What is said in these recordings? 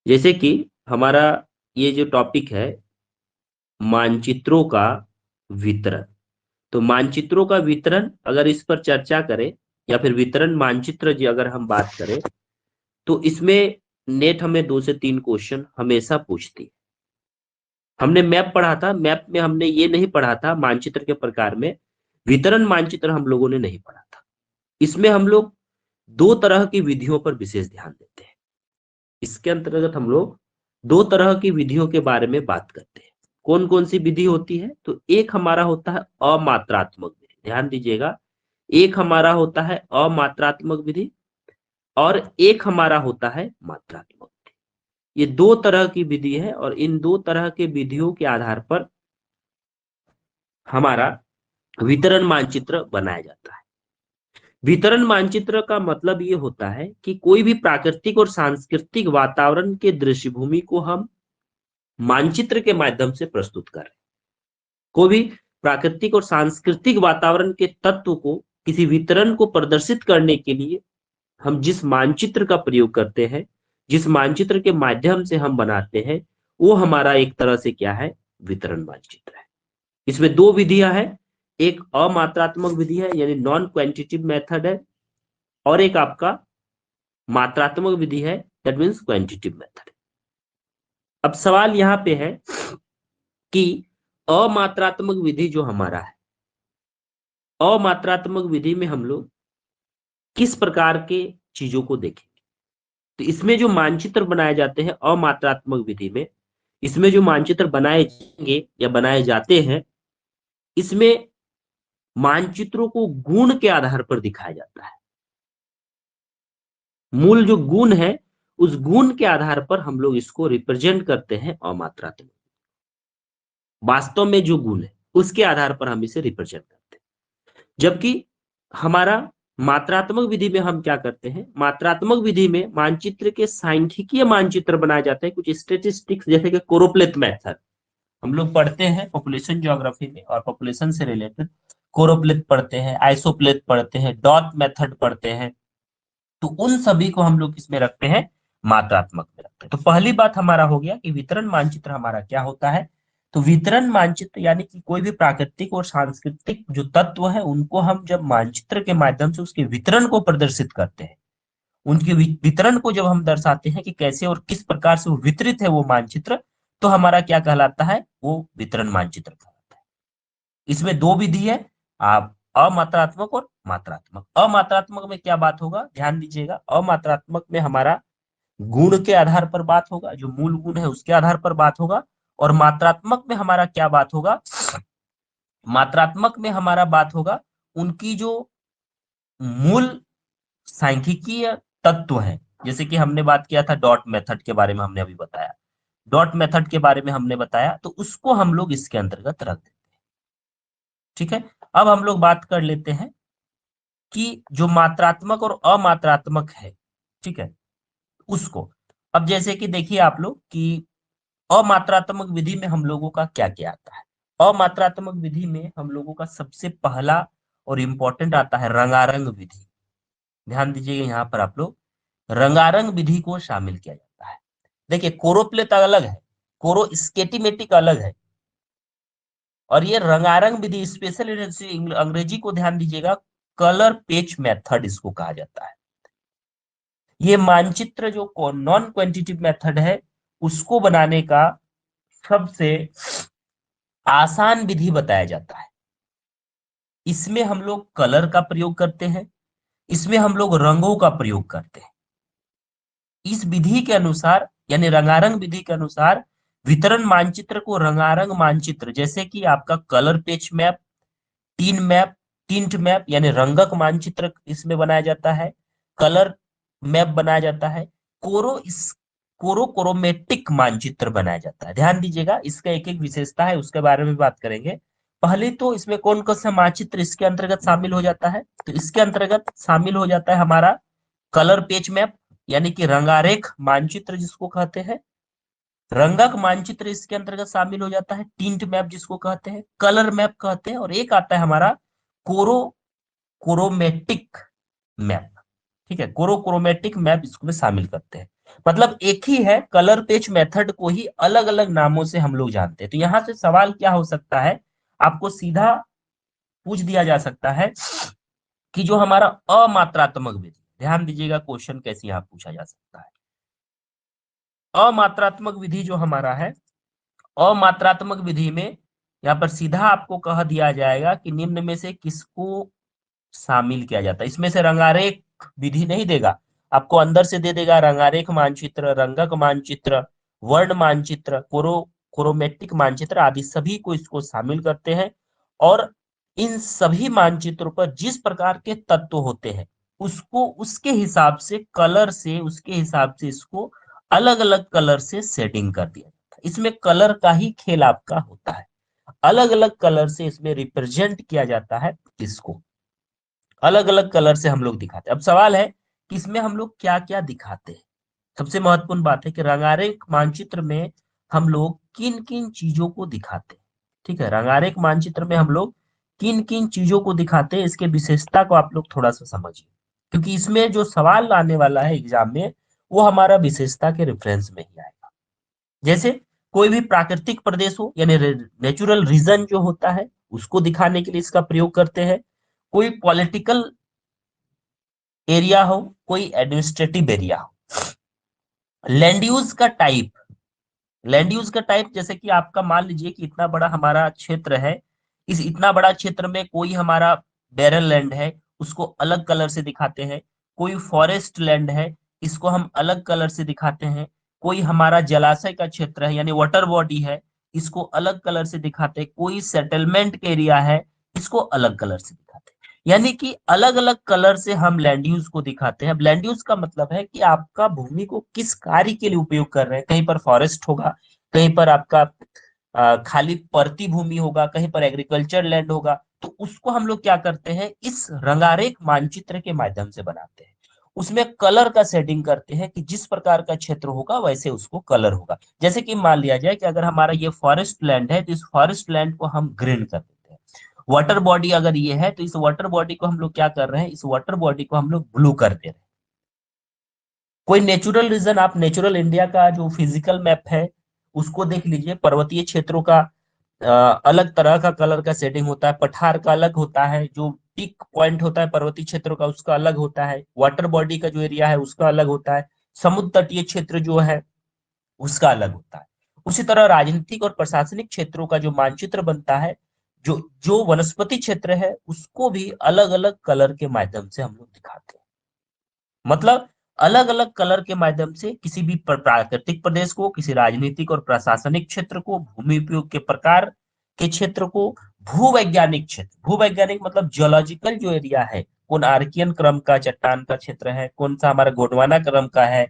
जैसे कि हमारा ये जो टॉपिक है मानचित्रों का वितरण। तो मानचित्रों का वितरण अगर इस पर चर्चा करें या फिर वितरण मानचित्र जी अगर हम बात करें तो इसमें नेट हमें 2 से 3 क्वेश्चन हमेशा पूछती है। हमने मैप पढ़ा था, मैप में हमने ये नहीं पढ़ा था मानचित्र के प्रकार में, वितरण मानचित्र हम लोगों ने नहीं पढ़ा था। इसमें हम लोग 2 तरह की विधियों पर विशेष ध्यान देते हैं। इसके अंतर्गत हम लोग 2 तरह की विधियों के बारे में बात करते हैं। कौन कौन सी विधि होती है? तो एक हमारा होता है अमात्रात्मक विधि, ध्यान दीजिएगा। एक हमारा होता है अमात्रात्मक विधि और एक हमारा होता है मात्रात्मक विधि। ये 2 तरह की विधि है और इन 2 तरह के विधियों के आधार पर हमारा वितरण मानचित्र बनाया जाता है। वितरण मानचित्र का मतलब ये होता है कि कोई भी प्राकृतिक और सांस्कृतिक वातावरण के दृश्यभूमि को हम मानचित्र के माध्यम से प्रस्तुत कर रहे हैं। कोई भी प्राकृतिक और सांस्कृतिक वातावरण के तत्व को किसी वितरण को प्रदर्शित करने के लिए हम जिस मानचित्र का प्रयोग करते हैं, जिस मानचित्र के माध्यम से हम बनाते हैं, वो हमारा एक तरह से क्या है? वितरण मानचित्र है। इसमें 2 विधियां हैं, एक अमात्रात्मक विधि है यानी नॉन क्वांटिटेटिव मेथड है और एक आपका मात्रात्मक विधि है, दैट मीन्स क्वांटिटेटिव मेथड। अब सवाल यहां पे है कि अमात्रात्मक विधि जो हमारा है, अमात्रात्मक विधि में हम लोग किस प्रकार के चीजों को देखेंगे? तो इसमें जो मानचित्र बनाए जाते हैं अमात्रात्मक विधि में, इसमें जो मानचित्र बनाए जाएंगे या बनाए जाते हैं, इसमें मानचित्रों को गुण के आधार पर दिखाया जाता है। मूल जो गुण है उस गुण के आधार पर हम लोग इसको रिप्रेजेंट करते हैं अमात्रात्मक। वास्तव में जो गुण है उसके आधार पर हम इसे रिप्रेजेंट करते हैं। जबकि हमारा मात्रात्मक विधि में हम क्या करते हैं? मात्रात्मक विधि में मानचित्र के सांख्यिकीय मानचित्र बनाए जाते हैं, कुछ स्टेटिस्टिक्स जैसे कि कोरोप्लेथ मेथड हम लोग पढ़ते हैं पॉपुलेशन ज्योग्राफी में, और पॉपुलेशन से रिलेटेड कोरोप्लेथ पढ़ते हैं, आइसोप्लेथ पढ़ते हैं, डॉट मेथड पढ़ते हैं। तो उन सभी को हम लोग किसमें रखते हैं? मात्रात्मक में रखते हैं। तो पहली बात हमारा हो गया कि वितरण मानचित्र हमारा क्या होता है। तो वितरण मानचित्र यानी कि कोई भी प्राकृतिक और सांस्कृतिक जो तत्व है उनको हम जब मानचित्र के माध्यम से उसके वितरण को प्रदर्शित करते हैं, उनके वितरण को जब हम दर्शाते हैं कि कैसे और किस प्रकार से वो वितरित है वो मानचित्र, तो हमारा क्या कहलाता है? वो वितरण मानचित्र कहलाता है। इसमें 2 विधि है, आप अमात्रात्मक और मात्रात्मक। अमात्रात्मक में क्या बात होगा? ध्यान दीजिएगा, अमात्रात्मक में हमारा गुण के आधार पर बात होगा, जो मूल गुण है उसके आधार पर बात होगा। और मात्रात्मक में हमारा क्या बात होगा? मात्रात्मक में हमारा बात होगा उनकी जो मूल सांख्यिकीय तत्व है। जैसे कि हमने बात किया था डॉट मेथड के बारे में, हमने अभी बताया, डॉट मेथड के बारे में हमने बताया, तो उसको हम लोग इसके अंतर्गत रख देते हैं। ठीक है, अब हम लोग बात कर लेते हैं कि जो मात्रात्मक और अमात्रात्मक है, ठीक है, उसको। अब जैसे कि देखिए आप लोग कि अमात्रात्मक विधि में हम लोगों का क्या क्या आता है। अमात्रात्मक विधि में हम लोगों का सबसे पहला और इंपॉर्टेंट आता है रंगारंग विधि। ध्यान दीजिएगा, यहाँ पर आप लोग रंगारंग विधि को शामिल किया जाता है। देखिए कोरोप्लेथ अलग है, कोरो स्केटिमेटिक अलग है, और ये रंगारंग विधि स्पेशल अंग्रेजी को ध्यान दीजिएगा, कलर पेच मेथड इसको कहा जाता है। ये मानचित्र जो नॉन क्वांटिटेटिव मेथड है उसको बनाने का सबसे आसान विधि बताया जाता है। इसमें हम लोग कलर का प्रयोग करते हैं, इसमें हम लोग रंगों का प्रयोग करते हैं। इस विधि के अनुसार यानी रंगारंग विधि के अनुसार वितरण मानचित्र को रंगारंग मानचित्र, जैसे कि आपका कलर पेच map, tin map, tint map यानी रंगक मानचित्र इसमें बनाया जाता है, कलर मैप बनाया जाता है, कोरो इस कोरोमेटिक मानचित्र बनाया जाता है। ध्यान दीजिएगा, इसका एक एक विशेषता है, उसके बारे में बात करेंगे। पहले तो इसमें कौन कौन सा मानचित्र इसके अंतर्गत शामिल हो जाता है? तो इसके अंतर्गत शामिल हो जाता है हमारा कलर पेच मैप यानी कि रंगारेख मानचित्र जिसको कहते हैं, रंगक मानचित्र इसके अंतर्गत शामिल हो जाता है, टिंट मैप जिसको कहते हैं, कलर मैप कहते हैं, और एक आता है हमारा कोरोमेटिक मैप। ठीक है, क्रोमेटिक मैप इसमें शामिल करते हैं। मतलब एक ही है, कलर पेज मेथड को ही अलग अलग नामों से हम लोग जानते हैं। तो यहाँ से सवाल क्या हो सकता है, आपको सीधा पूछ दिया जा सकता है कि जो हमारा अमात्रात्मक विधि, ध्यान दीजिएगा क्वेश्चन कैसे यहाँ पूछा जा सकता है। अमात्रात्मक विधि जो हमारा है, अमात्रात्मक विधि में यहाँ पर सीधा आपको कह दिया जाएगा कि निम्न में से किसको शामिल किया जाता है। इसमें से रंगारेख विधि नहीं देगा, आपको अंदर से दे देगा रंगारेख मानचित्र, रंगक मानचित्र, वर्ण मानचित्र, क्रोमेटिक मानचित्र आदि सभी को इसको शामिल करते हैं। और इन सभी मानचित्रों पर जिस प्रकार के तत्व होते हैं उसको उसके हिसाब से कलर से, उसके हिसाब से इसको अलग अलग कलर से शेडिंग कर दिया जाता है। इसमें कलर का ही खेल आपका होता है, अलग अलग कलर से इसमें रिप्रेजेंट किया जाता है, इसको अलग अलग कलर से हम लोग दिखाते हैं। अब सवाल है कि इसमें हम लोग क्या क्या दिखाते हैं। सबसे महत्वपूर्ण बात है कि रंगारेख मानचित्र में हम लोग किन किन चीजों को दिखाते हैं। ठीक है, रंगारेख मानचित्र में हम लोग किन किन चीजों को दिखाते हैं, इसके विशेषता को आप लोग थोड़ा सा समझिए, क्योंकि इसमें जो सवाल आने वाला है एग्जाम में वो हमारा विशेषता के रेफरेंस में ही आएगा। जैसे कोई भी प्राकृतिक प्रदेश हो, यानी नेचुरल रीजन जो होता है उसको दिखाने के लिए इसका प्रयोग करते हैं। कोई पॉलिटिकल एरिया हो, कोई एडमिनिस्ट्रेटिव एरिया हो। लैंड यूज का टाइप, लैंड यूज का टाइप जैसे कि आपका मान लीजिए कि इतना बड़ा हमारा क्षेत्र है, इस इतना बड़ा क्षेत्र में कोई हमारा बैरन लैंड है, उसको अलग कलर से दिखाते हैं। कोई फॉरेस्ट लैंड है, इसको हम अलग कलर से दिखाते हैं। कोई हमारा जलाशय का क्षेत्र है यानी वाटर बॉडी है, इसको अलग कलर से दिखाते हैं। कोई सेटलमेंट का एरिया है, इसको अलग कलर से दिखाते हैं। यानी कि अलग अलग कलर से हम लैंड यूज को दिखाते हैं। अब लैंड यूज का मतलब है कि आपका भूमि को किस कार्य के लिए उपयोग कर रहे हैं। कहीं पर फॉरेस्ट होगा, कहीं पर आपका खाली परती भूमि होगा, कहीं पर एग्रीकल्चर लैंड होगा। तो उसको हम लोग क्या करते हैं, इस रंगारेख मानचित्र के माध्यम से बनाते हैं। उसमें कलर का सेटिंग करते हैं कि जिस प्रकार का क्षेत्र होगा वैसे उसको कलर होगा। जैसे कि मान लिया जाए कि अगर हमारा ये फॉरेस्ट लैंड है तो इस फॉरेस्ट लैंड को हम ग्रीन कर देते हैं। वाटर बॉडी अगर ये है तो इस वाटर बॉडी को हम लोग क्या कर रहे हैं, इस वाटर बॉडी को हम लोग ब्लू कर दे रहे हैं। कोई नेचुरल रीजन, आप नेचुरल इंडिया का जो फिजिकल मैप है उसको देख लीजिए, पर्वतीय क्षेत्रों का अलग तरह का कलर का सेटिंग होता है, पठार का अलग होता है, जो पीक पॉइंट होता है पर्वतीय क्षेत्रों का उसका अलग होता है, वाटर बॉडी का जो एरिया है उसका अलग होता है, समुद्र तटीय क्षेत्र जो है उसका अलग होता है। उसी तरह राजनीतिक और प्रशासनिक क्षेत्रों का जो मानचित्र बनता है, जो जो वनस्पति क्षेत्र है उसको भी अलग अलग कलर के माध्यम से हम लोग दिखाते हैं। मतलब अलग अलग कलर के माध्यम से किसी भी प्राकृतिक प्रदेश को, किसी राजनीतिक और प्रशासनिक क्षेत्र को, भूमि उपयोग के प्रकार के क्षेत्र को, भूवैज्ञानिक क्षेत्र, भूवैज्ञानिक मतलब जियोलॉजिकल जो एरिया है, कौन आर्कियन क्रम का चट्टान का क्षेत्र है, कौन सा हमारा गोंडवाना क्रम का है,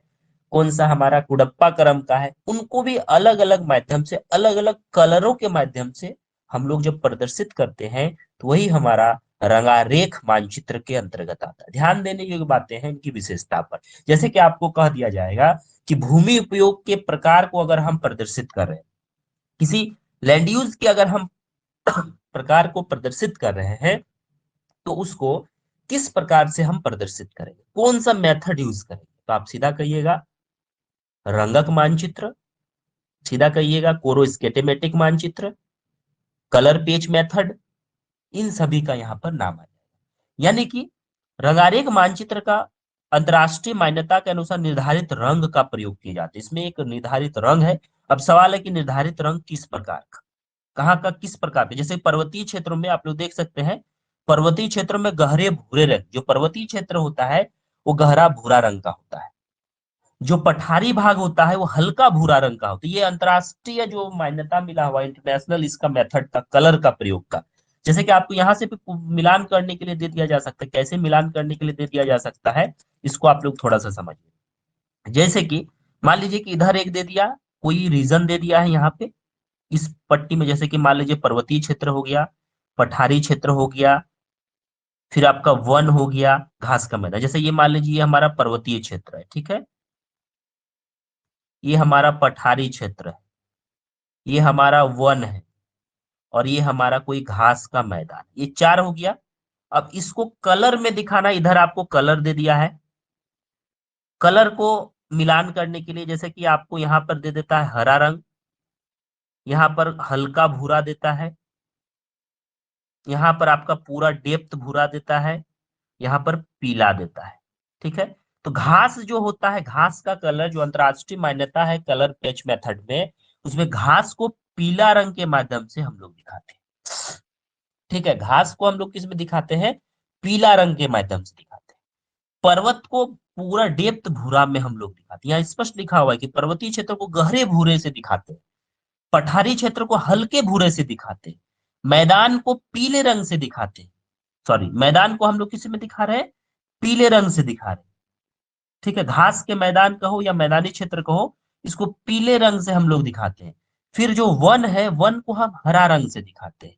कौन सा हमारा कुडप्पा क्रम का है, उनको भी अलग अलग माध्यम से, अलग अलग कलरों के माध्यम से हम लोग जब प्रदर्शित करते हैं तो वही हमारा रंगारेख मानचित्र के अंतर्गत आता है। ध्यान देने योग्य बातें हैं इनकी विशेषता पर। जैसे कि आपको कह दिया जाएगा कि भूमि उपयोग के प्रकार को अगर हम प्रदर्शित कर रहे हैं, किसी लैंड यूज के अगर हम प्रकार को प्रदर्शित कर रहे हैं तो उसको किस प्रकार से हम प्रदर्शित करेंगे, कौन सा मेथड यूज करेंगे। तो आप सीधा कहिएगा रंगक मानचित्र, सीधा कहिएगा कोरो स्केटेमेटिक मानचित्र, कलर पेज मेथड, इन सभी का यहाँ पर नाम आ जाएगा। यानी कि रंगारेख मानचित्र का अंतरराष्ट्रीय मान्यता के अनुसार निर्धारित रंग का प्रयोग किया जाता है। इसमें एक निर्धारित रंग है। अब सवाल है कि निर्धारित रंग किस प्रकार का, कहाँ का, किस प्रकार का। जैसे पर्वतीय क्षेत्रों में आप लोग देख सकते हैं, पर्वतीय क्षेत्रों में गहरे भूरे रंग, जो पर्वतीय क्षेत्र होता है वो गहरा भूरा रंग का होता है। जो पठारी भाग होता है वो हल्का भूरा रंग का होता है। ये अंतरराष्ट्रीय जो मान्यता मिला हुआ इंटरनेशनल इसका मेथड का, कलर का प्रयोग का। जैसे कि आपको यहाँ से भी मिलान करने के लिए दे दिया जा सकता है। कैसे मिलान करने के लिए दे दिया जा सकता है, इसको आप लोग थोड़ा सा समझिए। जैसे कि मान लीजिए कि इधर एक दे दिया, कोई रीजन दे दिया है यहाँ पे इस पट्टी में, जैसे कि मान लीजिए पर्वतीय क्षेत्र हो गया, पठारी क्षेत्र हो गया, फिर आपका वन हो गया, घास का मैदान। जैसे ये मान लीजिए ये हमारा पर्वतीय क्षेत्र है, ठीक है, ये हमारा पठारी क्षेत्र है, ये हमारा वन है, और ये हमारा कोई घास का मैदान। ये चार हो गया। अब इसको कलर में दिखाना, इधर आपको कलर दे दिया है, कलर को मिलान करने के लिए, जैसे कि आपको यहाँ पर दे देता है हरा रंग, यहाँ पर हल्का भूरा देता है, यहाँ पर आपका पूरा डेप्थ भूरा देता है, यहाँ पर पीला देता है। ठीक है, तो घास जो होता है, घास का कलर जो अंतरराष्ट्रीय मान्यता है कलर पैच मेथड में, उसमें घास को पीला रंग के माध्यम से हम लोग दिखाते हैं। ठीक है, घास को हम लोग किस में दिखाते हैं? पीला रंग के माध्यम से दिखाते हैं। पर्वत को पूरा डेप्थ भूरा में हम लोग दिखाते हैं। यहाँ स्पष्ट लिखा हुआ है कि पर्वतीय क्षेत्र को गहरे भूरे से दिखाते हैं, पठारी क्षेत्र को हल्के भूरे से दिखाते हैं, मैदान को पीले रंग से दिखाते हैं। सॉरी, मैदान को हम लोग किस में दिखा रहे हैं? पीले रंग से दिखा रहे हैं। ठीक है, घास के मैदान कहो या मैदानी क्षेत्र कहो, इसको पीले रंग से हम लोग दिखाते हैं। फिर जो वन है, वन को हम हरा रंग से दिखाते हैं।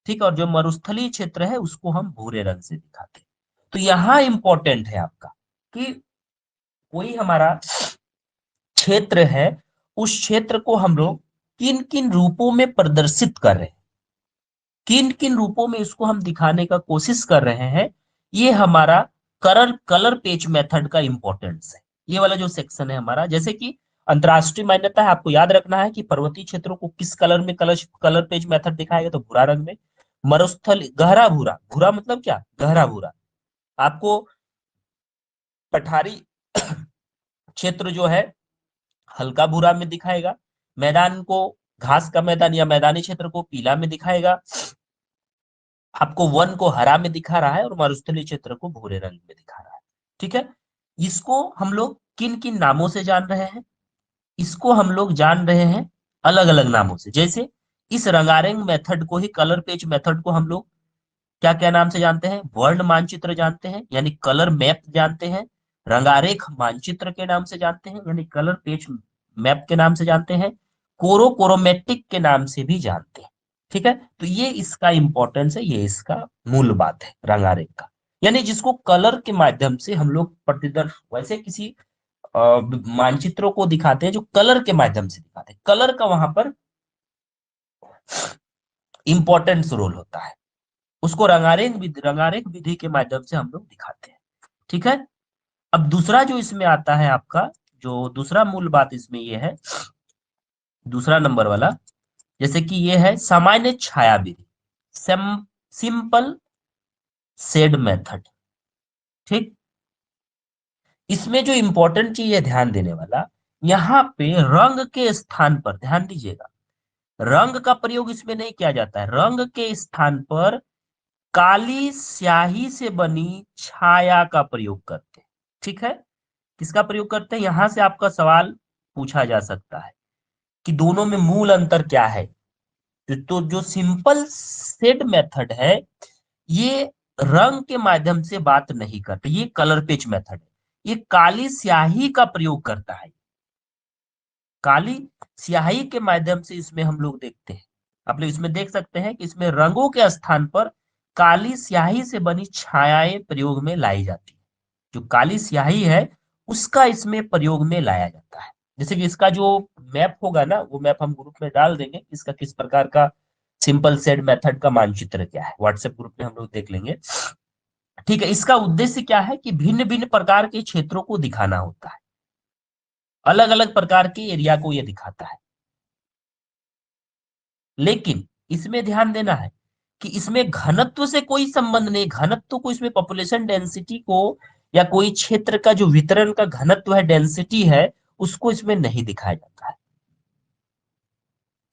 ठीक है, और जो मरुस्थलीय क्षेत्र है उसको हम भूरे रंग से दिखाते हैं। तो यहाँ इंपॉर्टेंट है आपका कि कोई हमारा क्षेत्र है, उस क्षेत्र को हम लोग किन किन रूपों में प्रदर्शित कर रहे हैं, किन किन रूपों में इसको हम दिखाने का कोशिश कर रहे हैं, ये हमारा कलर कलर पेज मेथड का इंपॉर्टेंस है। ये वाला जो सेक्शन है हमारा, जैसे कि अंतरराष्ट्रीय मान्यता है, आपको याद रखना है कि पर्वतीय क्षेत्रों को किस कलर में कलर कलर पेज मेथड दिखाएगा, तो भूरा रंग में। मरुस्थल गहरा भूरा, भूरा मतलब क्या? गहरा भूरा। आपको पठारी क्षेत्र जो है हल्का भूरा में दिखाएगा, मैदान को, घास का मैदान या मैदानी क्षेत्र को पीला में दिखाएगा, आपको वन को हरा में दिखा रहा है और मरुस्थलीय क्षेत्र को भूरे रंग में दिखा रहा है। ठीक है, इसको हम लोग किन किन नामों से जान रहे हैं? इसको हम लोग जान रहे हैं अलग अलग नामों से। जैसे इस रंगारंग मेथड को ही, कलर पेज मेथड को हम लोग क्या क्या नाम से जानते हैं? वर्ण मानचित्र जानते हैं, यानी कलर मैप जानते हैं। रंगारेख मानचित्र के नाम से जानते हैं, यानी कलर पेज मैप के नाम से जानते हैं। कोरोमेटिक के नाम से भी जानते हैं। ठीक है, तो ये इसका इंपॉर्टेंस है, ये इसका मूल बात है रंगारेख का, यानी जिसको कलर के माध्यम से हम लोग प्रतिदर्श, वैसे किसी मानचित्रों को दिखाते हैं जो कलर के माध्यम से दिखाते हैं, कलर का वहां पर इंपॉर्टेंस रोल होता है, उसको रंगारेख विधि के माध्यम से हम लोग दिखाते हैं। ठीक है, अब दूसरा जो इसमें आता है आपका, जो दूसरा मूल बात इसमें ये है, दूसरा नंबर वाला, जैसे कि ये है सामान्य छाया विधि, सिंपल शेड मेथड। ठीक, इसमें जो इंपॉर्टेंट चीज है ध्यान देने वाला, यहाँ पे रंग के स्थान पर ध्यान दीजिएगा, रंग का प्रयोग इसमें नहीं किया जाता है, रंग के स्थान पर काली स्याही से बनी छाया का प्रयोग करते हैं। ठीक है, किसका प्रयोग करते हैं? यहां से आपका सवाल पूछा जा सकता है कि दोनों में मूल अंतर क्या है। तो जो सिंपल सेड मेथड है, ये रंग के माध्यम से बात नहीं करते, ये कलर पेज मेथड है, ये काली स्याही का प्रयोग करता है। काली स्याही के माध्यम से इसमें हम लोग देखते हैं, आप लोग इसमें देख सकते हैं कि इसमें रंगों के स्थान पर काली स्याही से बनी छायाएं प्रयोग में लाई जाती है। जो काली स्याही है उसका इसमें प्रयोग में लाया जाता है। जैसे कि इसका जो मैप होगा ना, वो मैप हम ग्रुप में डाल देंगे, इसका किस प्रकार का सिंपल सेड मेथड का मानचित्र क्या है, व्हाट्सएप ग्रुप में हम लोग देख लेंगे। ठीक है, इसका उद्देश्य क्या है कि भिन्न भिन्न प्रकार के क्षेत्रों को दिखाना होता है, अलग अलग प्रकार के एरिया को ये दिखाता है। लेकिन इसमें ध्यान देना है कि इसमें घनत्व से कोई संबंध नहीं, घनत्व को इसमें पॉपुलेशन डेंसिटी को या कोई क्षेत्र का जो वितरण का घनत्व है, डेंसिटी है, उसको इसमें नहीं दिखाया जाता है।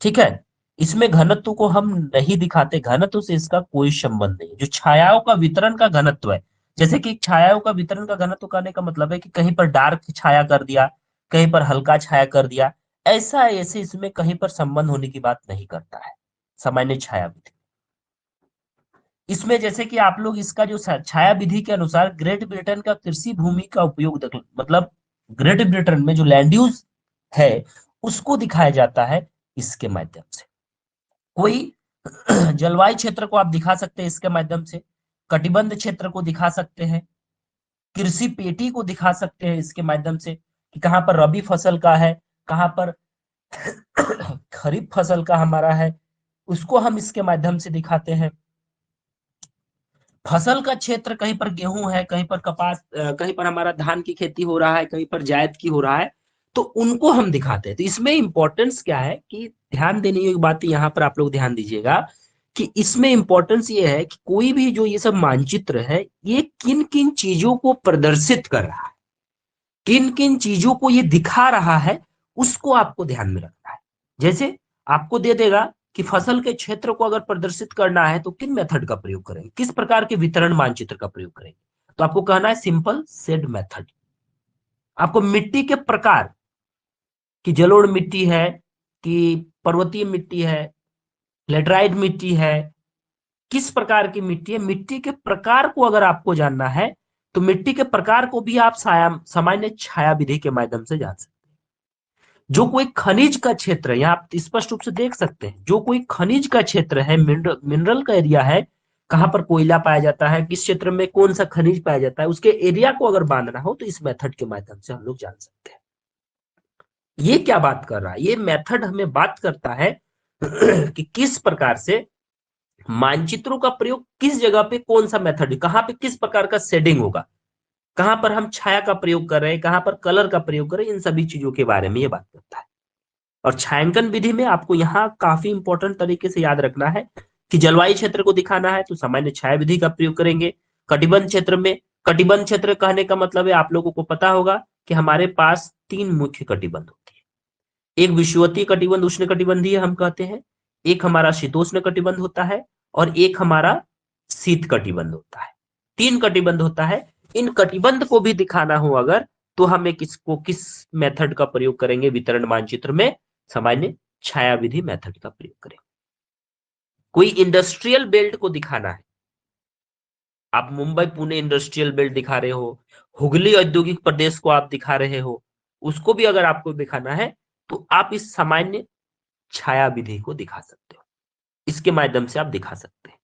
ठीक है, इसमें घनत्व को हम नहीं दिखाते, घनत्व से इसका कोई संबंध नहीं। जो छायाओं का वितरण का घनत्व है, जैसे कि छायाओं का वितरण का घनत्व कहने का मतलब है कि कहीं पर डार्क छाया कर दिया, कहीं पर हल्का छाया कर दिया, ऐसा ऐसे इसमें कहीं पर संबंध होने की बात नहीं करता है सामान्य छाया विधि। इसमें जैसे कि आप लोग इसका जो छाया विधि के अनुसार ग्रेट ब्रिटेन का कृषि भूमि का उपयोग मतलब ग्रेट ब्रिटेन में जो लैंड यूज है उसको दिखाया जाता है इसके माध्यम से। कोई जलवायु क्षेत्र को आप दिखा सकते हैं इसके माध्यम से, कटिबंध क्षेत्र को दिखा सकते हैं, कृषि पेटी को दिखा सकते हैं इसके माध्यम से कि कहाँ पर रबी फसल का है, कहाँ पर खरीफ फसल का हमारा है, उसको हम इसके माध्यम से दिखाते हैं। फसल का क्षेत्र, कहीं पर गेहूं है, कहीं पर कपास, कहीं पर हमारा धान की खेती हो रहा है, कहीं पर जायद की हो रहा है, तो उनको हम दिखाते हैं। तो इसमें इंपॉर्टेंस क्या है कि ध्यान देने की बात यहाँ पर आप लोग ध्यान दीजिएगा कि इसमें इंपॉर्टेंस ये है कि कोई भी जो ये सब मानचित्र है, ये किन किन चीजों को प्रदर्शित कर रहा है, किन किन चीजों को ये दिखा रहा है, उसको आपको ध्यान में रखना है। जैसे आपको दे देगा कि फसल के क्षेत्र को अगर प्रदर्शित करना है तो किन मेथड का प्रयोग करेंगे, किस प्रकार के वितरण मानचित्र का प्रयोग करेंगे, तो आपको कहना है सिंपल सेड मेथड। आपको मिट्टी के प्रकार, कि जलोढ़ मिट्टी है, कि पर्वतीय मिट्टी है, लेटराइट मिट्टी है, किस प्रकार की मिट्टी है, मिट्टी के प्रकार को अगर आपको जानना है तो मिट्टी के प्रकार को भी आप सामान्य छाया विधि के माध्यम से जान सकते हैं। जो कोई खनिज का क्षेत्र है, यहाँ आप स्पष्ट रूप से देख सकते हैं, जो कोई खनिज का क्षेत्र है, मिनरल का एरिया है, कहां पर कोयला पाया जाता है, किस क्षेत्र में कौन सा खनिज पाया जाता है, उसके एरिया को अगर बांधना हो तो इस मेथड के माध्यम से हम लोग जान सकते हैं। ये क्या बात कर रहा है, ये मेथड हमें बात करता है कि किस प्रकार से मानचित्रों का प्रयोग किस जगह पे, कौन सा मेथड, कहां पे किस प्रकार का शेडिंग होगा, कहां पर हम छाया का प्रयोग कर रहे हैं, कहां पर कलर का प्रयोग कर रहे हैं, इन सभी चीजों के बारे में ये बात करता है। और छायांकन विधि में आपको यहाँ काफी इंपॉर्टेंट तरीके से याद रखना है कि जलवायु क्षेत्र को दिखाना है तो सामान्य छाया विधि का प्रयोग करेंगे। कटिबंध क्षेत्र में, कटिबंध क्षेत्र कहने का मतलब है, आप लोगों को पता होगा कि हमारे पास 3 मुख्य कटिबंध होती है। एक विषुवतीय कटिबंध उष्ण कटिबंधीय हम कहते हैं, एक हमारा शीतोष्ण कटिबंध होता है, और एक हमारा शीत कटिबंध होता है। 3 कटिबंध होता है। इन कटिबंध को भी दिखाना हो अगर, तो हमें किस मेथड का प्रयोग करेंगे वितरण मानचित्र में, सामान्य छाया विधि मेथड का प्रयोग करें। कोई इंडस्ट्रियल बेल्ट को दिखाना है, आप मुंबई पुणे इंडस्ट्रियल बेल्ट दिखा रहे हो, हुगली औद्योगिक प्रदेश को आप दिखा रहे हो, उसको भी अगर आपको दिखाना है तो आप इस सामान्य छाया विधि को दिखा सकते हो, इसके माध्यम से आप दिखा सकते हैं।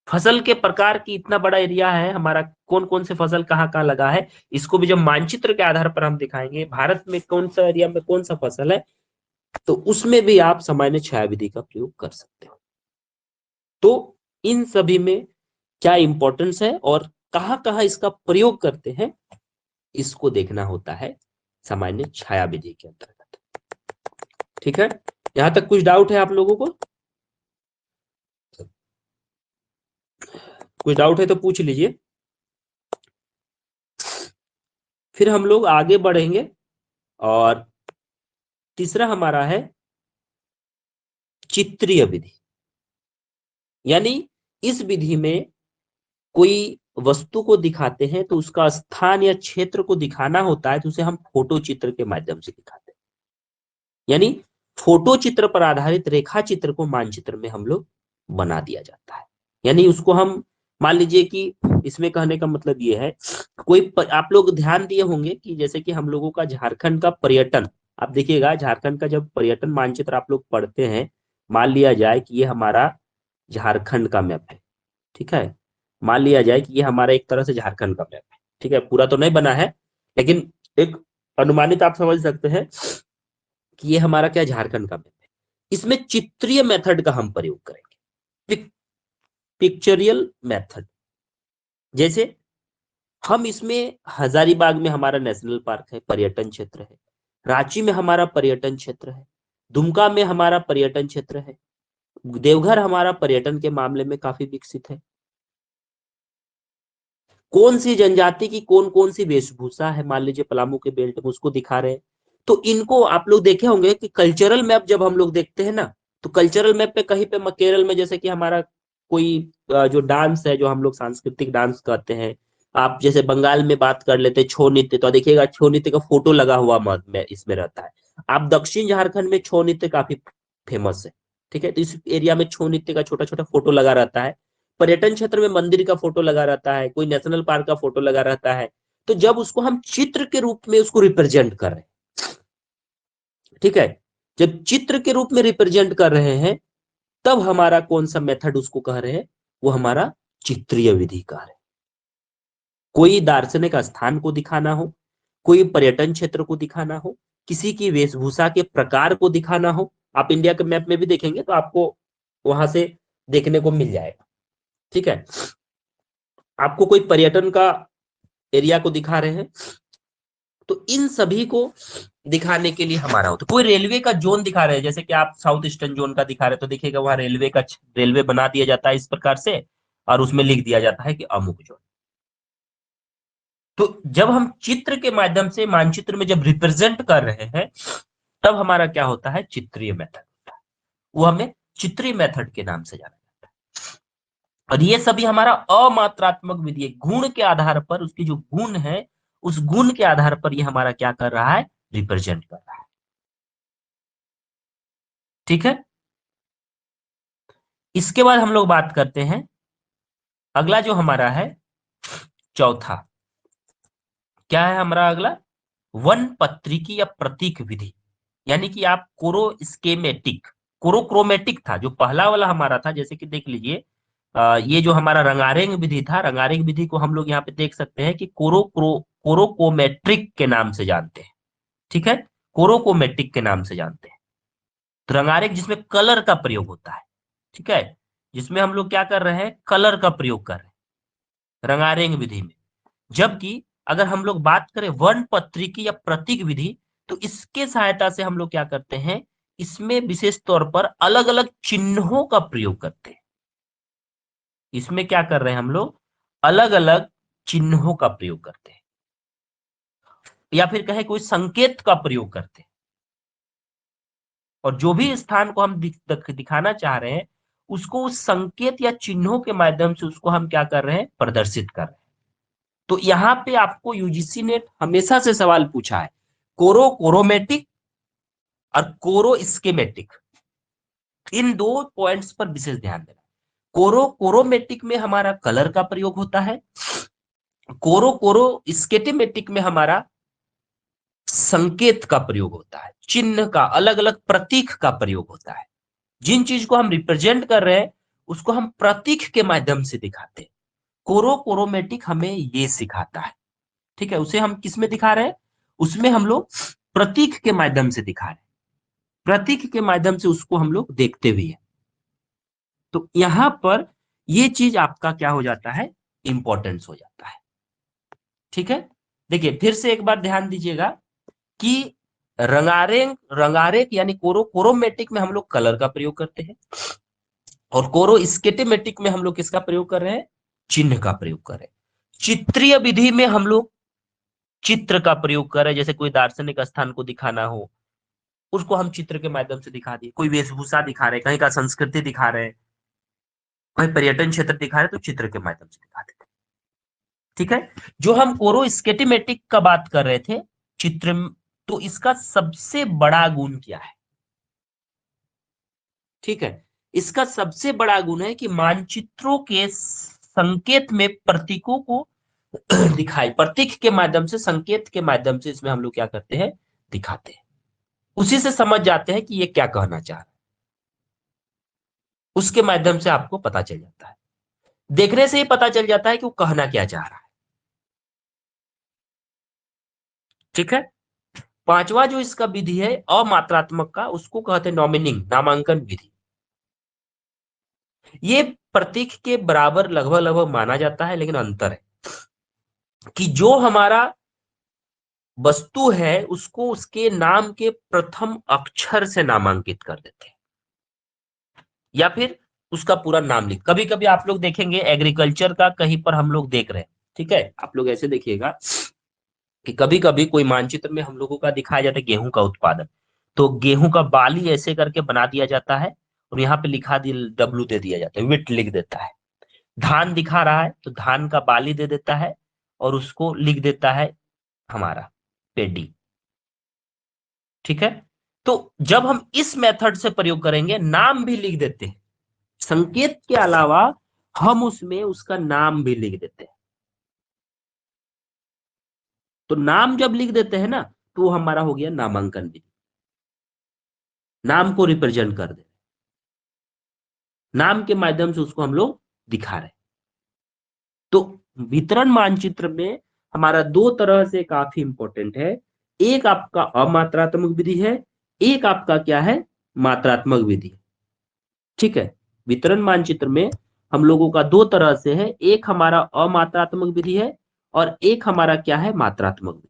फसल के प्रकार की, इतना बड़ा एरिया है हमारा, कौन कौन से फसल कहाँ कहाँ लगा है, इसको भी जब मानचित्र के आधार पर हम दिखाएंगे, भारत में कौन सा एरिया में कौन सा फसल है, तो उसमें भी आप सामान्य छाया विधि का प्रयोग कर सकते हो। तो इन सभी में क्या इंपॉर्टेंस है और कहां कहां इसका प्रयोग करते हैं, इसको देखना होता है सामान्य छाया विधि के अंतर्गत। ठीक है, यहां तक कुछ डाउट है आप लोगों को? कुछ डाउट है तो पूछ लीजिए, फिर हम लोग आगे बढ़ेंगे। और तीसरा हमारा है चित्रीय विधि, यानी इस विधि में कोई वस्तु को दिखाते हैं तो उसका स्थान या क्षेत्र को दिखाना होता है, तो उसे हम फोटो चित्र के माध्यम से दिखाते हैं। यानी फोटो चित्र पर आधारित रेखा चित्र को मानचित्र में हम लोग बना दिया जाता है। यानी उसको हम मान लीजिए कि, इसमें कहने का मतलब ये है, आप लोग ध्यान दिए होंगे कि जैसे कि हम लोगों का झारखंड का पर्यटन, आप देखिएगा झारखंड का जब पर्यटन मानचित्र आप लोग पढ़ते हैं, मान लिया जाए कि ये हमारा झारखंड का मैप है, ठीक है, मान लिया जाए कि ये हमारा एक तरह से झारखंड का मैप है, ठीक है, पूरा तो नहीं बना है, लेकिन एक अनुमानित आप समझ सकते हैं कि ये हमारा क्या झारखंड का मैप है। इसमें चित्रीय मेथड का हम प्रयोग करेंगे, पिक्चरियल मेथड। जैसे हम इसमें हजारीबाग में हमारा नेशनल पार्क है, पर्यटन क्षेत्र है, रांची में हमारा पर्यटन क्षेत्र है, दुमका में हमारा पर्यटन क्षेत्र है, देवघर हमारा पर्यटन के मामले में काफी विकसित है। कौन सी जनजाति की कौन कौन सी वेशभूषा है, मान लीजिए पलामू के बेल्ट में, उसको दिखा रहे हैं। तो इनको आप लोग देखे होंगे कि कल्चरल मैप जब हम लोग देखते हैं ना, तो कल्चरल मैप पे कहीं पे केरल में जैसे कि हमारा कोई जो डांस है, जो हम लोग सांस्कृतिक डांस कहते हैं, आप जैसे बंगाल में बात कर लेते हैं छौ नृत्य, तो देखिएगा छौ नृत्य का फोटो लगा हुआ इसमें रहता है। आप दक्षिण झारखंड में छौ नृत्य काफी फेमस है, ठीक है, तो इस एरिया में छौ नृत्य का छोटा छोटा फोटो लगा रहता है। पर्यटन क्षेत्र में मंदिर का फोटो लगा रहता है, कोई नेशनल पार्क का फोटो लगा रहता है। तो जब उसको हम चित्र के रूप में उसको रिप्रेजेंट कर रहे हैं, ठीक है, जब चित्र के रूप में रिप्रेजेंट कर रहे हैं, तब हमारा कौन सा मेथड उसको कह रहे हैं, वो हमारा चित्रीय विधि कह रहे हैं। कोई दार्शनिक स्थान को दिखाना हो, कोई पर्यटन क्षेत्र को दिखाना हो, किसी की वेशभूषा के प्रकार को दिखाना हो, आप इंडिया के मैप में भी देखेंगे तो आपको वहां से देखने को मिल जाएगा, ठीक है। आपको कोई पर्यटन का एरिया को दिखा रहे हैं, तो इन सभी को दिखाने के लिए हमारा होता है। कोई रेलवे का जोन दिखा रहे हैं, जैसे कि आप साउथ ईस्टर्न जोन का दिखा रहे हैं, तो देखिएगा वहां रेलवे बना दिया जाता है इस प्रकार से, और उसमें लिख दिया जाता है कि अमुक जोन। तो जब हम चित्र के माध्यम से मानचित्र में जब रिप्रेजेंट कर रहे हैं, तब हमारा क्या होता है, चित्रीय मेथड। वो हमें चित्रीय मेथड के नाम से जाना जाता है। और ये सभी हमारा अमात्रात्मक विधि है, गुण के आधार पर, उसकी जो गुण है उस गुण के आधार पर ये हमारा क्या कर रहा है, रिप्रेजेंट कर रहा है। ठीक है, इसके बाद हम लोग बात करते हैं अगला जो हमारा है चौथा, क्या है हमारा अगला, वन पत्रिकी या प्रतीक विधि। यानी कि आप कोरोस्केमेटिक, कोरोक्रोमेटिक था जो पहला वाला हमारा था, जैसे कि देख लीजिए ये जो हमारा रंगारेंग विधि था, रंगारेंग विधि को हम लोग यहाँ पे देख सकते हैं कि कोरोकोमेट्रिक के नाम से जानते हैं। ठीक है, कोरोकोमेट्रिक के नाम से जानते हैं। तो रंगारेंग जिसमें कलर का प्रयोग होता है, ठीक है, जिसमें हम लोग क्या कर रहे हैं, कलर का प्रयोग कर रहे हैं रंगारेंग विधि में। जबकि अगर हम लोग बात करें वर्ण पत्रिकी या प्रतीक विधि, तो इसके सहायता से हम लोग क्या करते हैं, इसमें विशेष तौर पर अलग अलग चिन्हों का प्रयोग करते हैं। इसमें क्या कर रहे हैं हम लोग, अलग अलग चिन्हों का प्रयोग करते हैं, या फिर कहे कोई संकेत का प्रयोग करते हैं। और जो भी स्थान को हम दिखाना चाह रहे हैं, उसको उस संकेत या चिन्हों के माध्यम से उसको हम क्या कर रहे हैं, प्रदर्शित कर रहे हैं। तो यहाँ पे आपको यूजीसी ने हमेशा से सवाल पूछा है, कोरोमेटिक और कोरो स्केमेटिक, इन दो पॉइंट्स पर विशेष ध्यान देना। कोरोमेटिक में हमारा कलर का प्रयोग होता है, कोरो स्केटेमेटिक में हमारा संकेत का प्रयोग होता है, चिन्ह का, अलग अलग प्रतीक का प्रयोग होता है। जिन चीज को हम रिप्रेजेंट कर रहे हैं उसको हम प्रतीक के माध्यम से दिखाते हैं। कोरोमेटिक हमें ये सिखाता है। ठीक है, उसे हम किस में दिखा रहे हैं, उसमें हम लोग प्रतीक के माध्यम से दिखा रहे हैं, प्रतीक के माध्यम से उसको हम लोग देखते भी हैं। तो यहां पर ये चीज आपका क्या हो जाता है, इंपॉर्टेंस हो जाता है। ठीक है, देखिए फिर से एक बार ध्यान दीजिएगा कि रंगारेक यानी कोरोमेटिक में हम लोग कलर का प्रयोग करते हैं, और कोरो स्केटेमेटिक में हम लोग किसका प्रयोग कर रहे हैं, चिन्ह का प्रयोग कर रहे हैं। चित्रीय विधि में हम लोग चित्र का प्रयोग कर रहे हैं, जैसे कोई दार्शनिक स्थान को दिखाना हो, उसको हम चित्र के माध्यम से दिखा दिए। कोई वेशभूषा दिखा रहे हैं, कहीं का संस्कृति दिखा रहे हैं, कोई पर्यटन क्षेत्र दिखा रहे हैं, तो चित्र के माध्यम से दिखा देते हैं। ठीक है, जो हम कोरो स्केटेमेटिक का बात कर रहे थे चित्र, तो इसका सबसे बड़ा गुण क्या है, ठीक है, इसका सबसे बड़ा गुण है कि मानचित्रों के संकेत में प्रतीकों को दिखाई, प्रतीक के माध्यम से, संकेत के माध्यम से इसमें हम लोग क्या करते हैं, दिखाते हैं। उसी से समझ जाते हैं कि ये क्या कहना चाह रहा है, उसके माध्यम से आपको पता चल जाता है, देखने से ही पता चल जाता है कि वो कहना क्या चाह रहा है। ठीक है, पांचवा जो इसका विधि है अमात्रात्मक का, उसको कहते हैं नॉमिनिंग, नामांकन विधि। ये प्रतीक के बराबर लगभग लगभग माना जाता है, लेकिन अंतर है कि जो हमारा वस्तु है उसको उसके नाम के प्रथम अक्षर से नामांकित कर देते हैं, या फिर उसका पूरा नाम लिख, कभी कभी आप लोग देखेंगे एग्रीकल्चर का कहीं पर हम लोग देख रहे हैं, ठीक है, आप लोग ऐसे देखिएगा कि कभी कभी कोई मानचित्र में हम लोगों का दिखाया जाता है गेहूं का उत्पादन, तो गेहूं का बाली ऐसे करके बना दिया जाता है, और यहाँ पे लिखा डब्लू दे दिया जाता है, विट लिख देता है। धान दिखा रहा है तो धान का बाली दे देता है, और उसको लिख देता है हमारा पेडी। ठीक है, तो जब हम इस मेथड से प्रयोग करेंगे, नाम भी लिख देते हैं, संकेत के अलावा हम उसमें उसका नाम भी लिख देते हैं। तो नाम जब लिख देते हैं ना, तो वो हमारा हो गया नामांकन विधि, नाम को रिप्रेजेंट कर दे, नाम के माध्यम से उसको हम लोग दिखा रहे हैं। तो वितरण मानचित्र में हमारा दो तरह से काफी इंपॉर्टेंट है, एक आपका अमात्रात्मक विधि है, एक आपका क्या है, मात्रात्मक विधि। ठीक है, वितरण मानचित्र में हम लोगों का दो तरह से है, एक हमारा अमात्रात्मक विधि है और एक हमारा क्या है, मात्रात्मक विधि।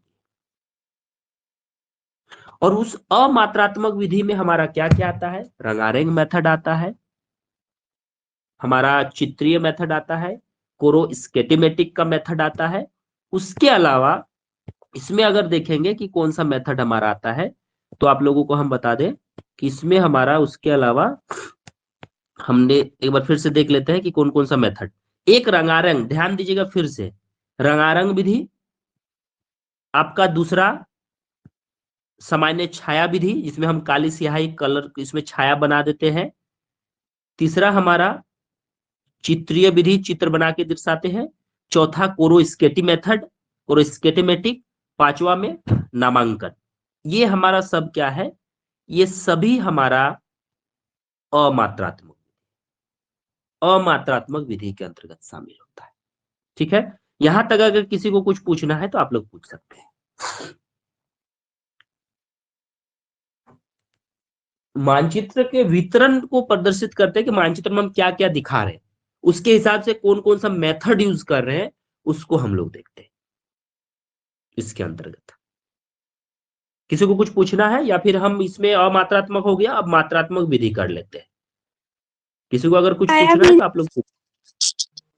और उस अमात्रात्मक विधि में हमारा क्या क्या आता है, रंगारंग मेथड आता है, हमारा चित्रीय मेथड आता है, कोरो स्केटिमेटिक का मेथड आता है। उसके अलावा इसमें अगर देखेंगे कि कौन सा मेथड हमारा आता है, तो आप लोगों को हम बता दें कि इसमें हमारा उसके अलावा हमने एक बार फिर से देख लेते हैं कि कौन कौन सा मेथड। एक रंगारंग, ध्यान दीजिएगा फिर से, रंगारंग विधि। आपका दूसरा सामान्य छाया विधि, जिसमें हम काली स्याही कलर इसमें छाया बना देते हैं। तीसरा हमारा चित्रीय विधि, चित्र बना के दर्शाते हैं। चौथा कोरो स्केटी मेथड, कोरो स्केटेमेटिक। पांचवा में नामांकन। ये हमारा सब क्या है, ये सभी हमारा अमात्रात्मक अमात्रात्मक विधि के अंतर्गत शामिल होता है। ठीक है, यहां तक अगर किसी को कुछ पूछना है तो आप लोग पूछ सकते हैं। मानचित्र के वितरण को प्रदर्शित करते हैं कि मानचित्र में हम क्या क्या दिखा रहे हैं, उसके हिसाब से कौन कौन सा मेथड यूज कर रहे हैं, उसको हम लोग देखते हैं इसके अंतर्गत। किसी को कुछ पूछना है या फिर हम इसमें अमात्रात्मक हो गया, अब मात्रात्मक विधि कर लेते हैं। किसी को अगर कुछ छाया पूछना है तो आप लोग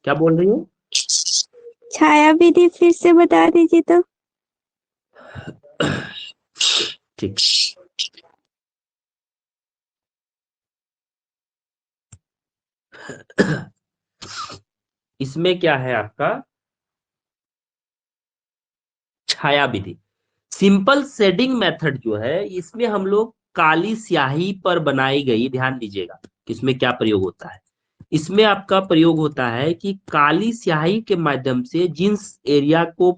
क्या बोल रही हो? छाया विधि फिर से बता दीजिए तो। ठीक, इसमें क्या है आपका छाया विधि। सिंपल शेडिंग मेथड जो है, इसमें हम लोग काली स्याही पर बनाई गई, ध्यान दीजिएगा इसमें क्या प्रयोग होता है। इसमें आपका प्रयोग होता है कि काली स्याही के माध्यम से जिस एरिया को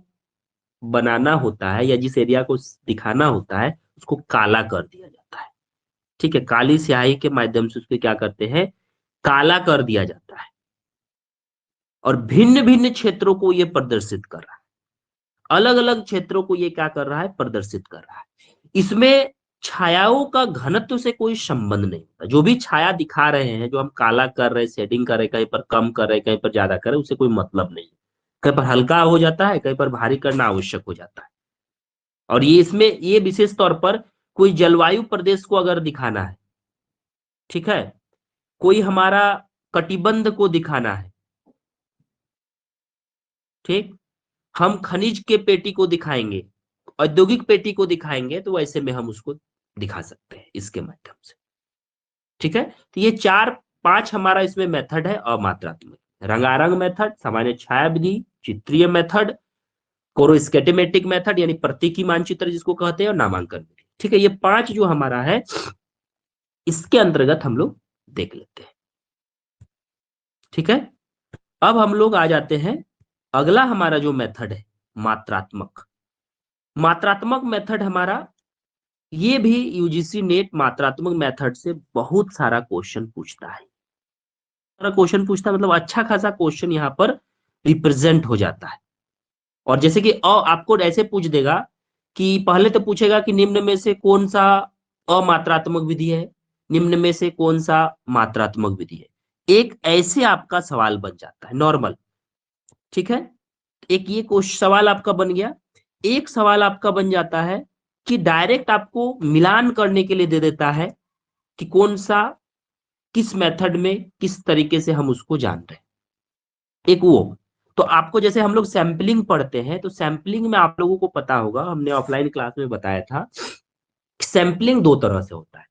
बनाना होता है या जिस एरिया को दिखाना होता है, उसको काला कर दिया जाता है। ठीक है, काली स्याही के माध्यम से उसको क्या करते हैं, काला कर दिया जाता है। और भिन्न भिन्न क्षेत्रों को ये प्रदर्शित कर रहा है, अलग अलग क्षेत्रों को ये क्या कर रहा है, प्रदर्शित कर रहा है। इसमें छायाओं का घनत्व से कोई संबंध नहीं होता। जो भी छाया दिखा रहे हैं, जो हम काला कर रहे हैं, शेडिंग कर रहे हैं, कहीं पर कम कर रहे हैं, कहीं पर ज्यादा कर रहे हैं, उससे कोई मतलब नहीं है। कहीं पर हल्का हो जाता है, कहीं पर भारी करना आवश्यक हो जाता है। और ये इसमें ये विशेष तौर पर कोई जलवायु प्रदेश को अगर दिखाना है, ठीक है, कोई हमारा कटिबंध को दिखाना है, ठीक, हम खनिज के पेटी को दिखाएंगे, औद्योगिक पेटी को दिखाएंगे, तो वैसे में हम उसको दिखा सकते हैं इसके माध्यम से। ठीक है, तो ये चार पांच हमारा इसमें मेथड है अमात्रात्मक। रंगारंग मेथड, सामान्य छाया विधि, चित्रीय मेथड, कोरो स्केटेमेटिक मेथड यानी प्रतीकी मानचित्र जिसको कहते हैं, और नामांकन विधि। ठीक है, ये पांच जो हमारा है इसके अंतर्गत हम लोग देख लेते हैं। ठीक है, अब हम लोग आ जाते हैं अगला हमारा जो मेथड है, मात्रात्मक। मात्रात्मक मेथड हमारा, ये भी यूजीसी नेट मात्रात्मक मेथड से बहुत सारा क्वेश्चन पूछता है। सारा क्वेश्चन पूछता है मतलब अच्छा खासा क्वेश्चन यहाँ पर रिप्रेजेंट हो जाता है। और जैसे कि आपको ऐसे पूछ देगा कि पहले तो पूछेगा कि निम्न में से कौन सा अमात्रात्मक विधि है, निम्न में से कौन सा मात्रात्मक विधि है। एक ऐसे आपका सवाल बन जाता है नॉर्मल। ठीक है, एक ये क्वेश्चन सवाल आपका बन गया। एक सवाल आपका बन जाता है कि डायरेक्ट आपको मिलान करने के लिए दे देता है कि कौन सा किस मेथड में किस तरीके से हम उसको जान रहे हैं। एक वो, तो आपको जैसे हम लोग सैंपलिंग पढ़ते हैं, तो सैंपलिंग में आप लोगों को पता होगा, हमने ऑफलाइन क्लास में बताया था, सैंपलिंग दो तरह से होता है।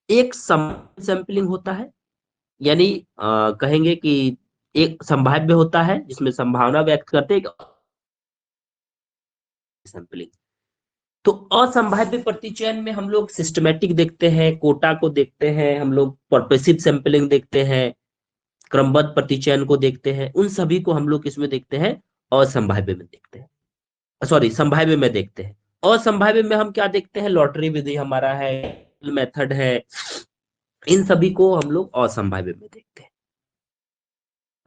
एक सैंपलिंग होता है, यानी कहेंगे कि एक संभाव्य होता है जिसमें संभावना व्यक्त करते हैं, सैंपलिंग। तो असंभाव्य प्रतिचयन में हम लोग सिस्टमेटिक देखते हैं, कोटा को देखते हैं, हम लोग परपेसिव सैंपलिंग देखते हैं, क्रमबद्ध प्रतिचयन को देखते हैं। उन सभी को हम लोग किसमें देखते हैं, असंभाव्य में देखते हैं, सॉरी संभाव्य में देखते हैं। असंभाव्य में हम क्या देखते हैं, लॉटरी विधि हमारा है, मेथड है, इन सभी को हम लोग असंभाव्य में देखते हैं।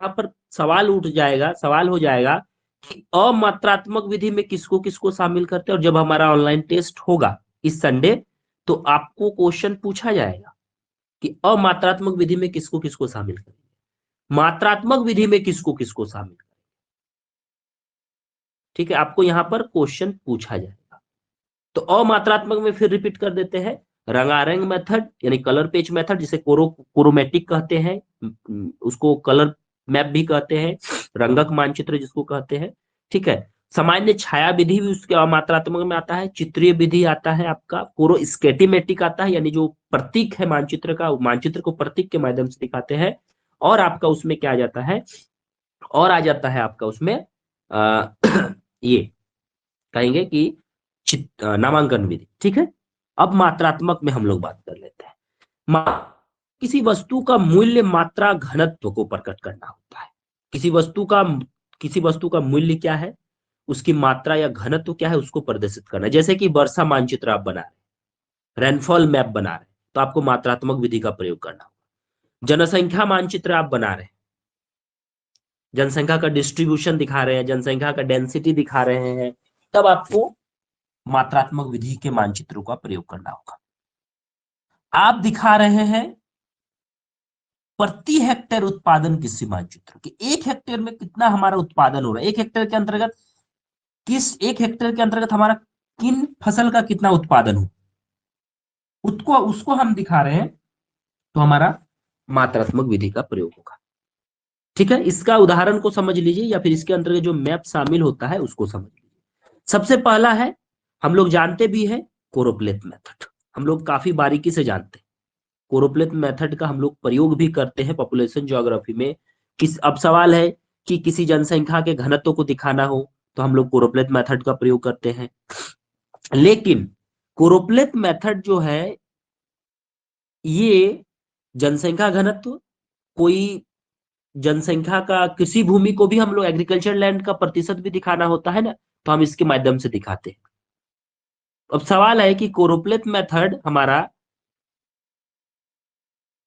यहाँ पर सवाल उठ जाएगा, सवाल हो जाएगा कि अमात्रात्मक विधि में किसको किसको शामिल करते हैं। और जब हमारा ऑनलाइन टेस्ट होगा इस संडे, तो आपको क्वेश्चन पूछा जाएगा कि अमात्रात्मक विधि में किसको किसको शामिल करें। मात्रात्मक विधि में किसको किसको शामिल करें। ठीक है, आपको यहां पर क्वेश्चन पूछा जाएगा। तो अमात्रात्मक में फिर रिपीट कर देते हैं, रंगारंग मेथड यानी कलर पेज मेथड, जिसे कोरोमेटिक कहते हैं, उसको कलर मैप भी कहते हैं, रंगक मानचित्र जिसको कहते हैं। ठीक है, सामान्य छाया विधि भी उसके अमात्रात्मक में आता है, चित्रीय विधि आता है आपका, कोरो स्केटिमेटिक आता है, यानी जो प्रतीक है मानचित्र का, मानचित्र को प्रतीक के माध्यम से दिखाते हैं। और आपका उसमें क्या आ जाता है, और आ जाता है आपका उसमें ये कहेंगे कि नामांकन विधि। ठीक है, अब मात्रात्मक में हम लोग बात कर लेते हैं। किसी वस्तु का मूल्य मात्रा घनत्व को प्रकट करना होता है। किसी वस्तु का मूल्य क्या है, उसकी मात्रा या घनत्व क्या है, उसको प्रदर्शित करना है। जैसे कि वर्षा मानचित्र आप बना रहे, रेनफॉल मैप बना रहे, तो आपको मात्रात्मक विधि का प्रयोग करना होगा। जनसंख्या मानचित्र आप बना रहे, जनसंख्या का डिस्ट्रीब्यूशन दिखा रहे हैं, जनसंख्या का डेंसिटी दिखा रहे हैं, तब आपको मात्रात्मक विधि के मानचित्रों का प्रयोग करना होगा। आप दिखा रहे हैं प्रति हेक्टेयर उत्पादन किसी मानचित्र के, एक हेक्टेयर में कितना हमारा उत्पादन हो रहा है, एक हेक्टेयर के अंतर्गत हमारा किन फसल का कितना उत्पादन हो, उसको हम दिखा रहे हैं, तो हमारा मात्रात्मक विधि का प्रयोग होगा। ठीक है, इसका उदाहरण को समझ लीजिए, या फिर इसके अंतर्गत जो मैप शामिल होता है उसको समझ लीजिए। सबसे पहला है, हम लोग जानते भी है, कोरोप्लेथ मेथड, हम लोग काफी बारीकी से जानते हैं। कोरोप्लेथ मेथड का हम लोग प्रयोग भी करते हैं पॉपुलेशन ज्योग्राफी में। अब सवाल है कि किसी जनसंख्या के घनत्व को दिखाना हो, तो हम लोग कोरोप्लेथ मेथड का प्रयोग करते हैं। लेकिन कोरोप्लेथ मेथड जो है, ये जनसंख्या घनत्व, कोई जनसंख्या का कृषि भूमि को भी हम लोग एग्रीकल्चर लैंड का प्रतिशत भी दिखाना होता है ना, तो हम इसके माध्यम से दिखाते हैं। अब सवाल है कि कोरोप्लेथ मेथड हमारा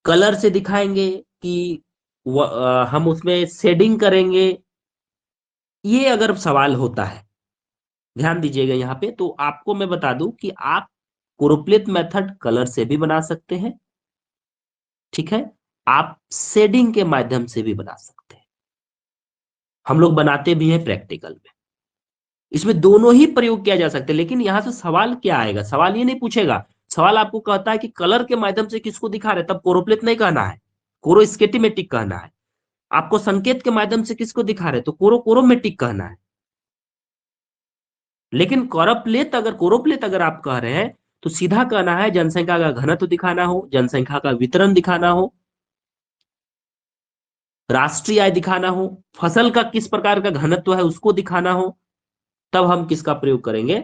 कलर से दिखाएंगे कि हम उसमें शेडिंग करेंगे, ये अगर सवाल होता है, ध्यान दीजिएगा यहाँ पे, तो आपको मैं बता दूं कि आप कोरोप्लेथ मेथड कलर से भी बना सकते हैं। ठीक है, आप शेडिंग के माध्यम से भी बना सकते हैं, हम लोग बनाते भी हैं प्रैक्टिकल में। इसमें दोनों ही प्रयोग किया जा सकता है। लेकिन यहां से सवाल क्या आएगा, सवाल ये नहीं पूछेगा, सवाल आपको कहता है कि कलर के माध्यम से किसको दिखा रहे, तब कोरोप्लेथ नहीं कहना है, कोरो स्केटिमेटिक कहना है। आपको संकेत के माध्यम से किसको दिखा रहे, तो कोरोमेटिक कहना है। लेकिन कोरोप्लेथ अगर आप कह रहे हैं, तो सीधा कहना है जनसंख्या का घनत्व दिखाना हो, जनसंख्या का वितरण दिखाना हो, राष्ट्रीय आय दिखाना हो, फसल का किस प्रकार का घनत्व है उसको दिखाना हो, तब हम किसका प्रयोग करेंगे,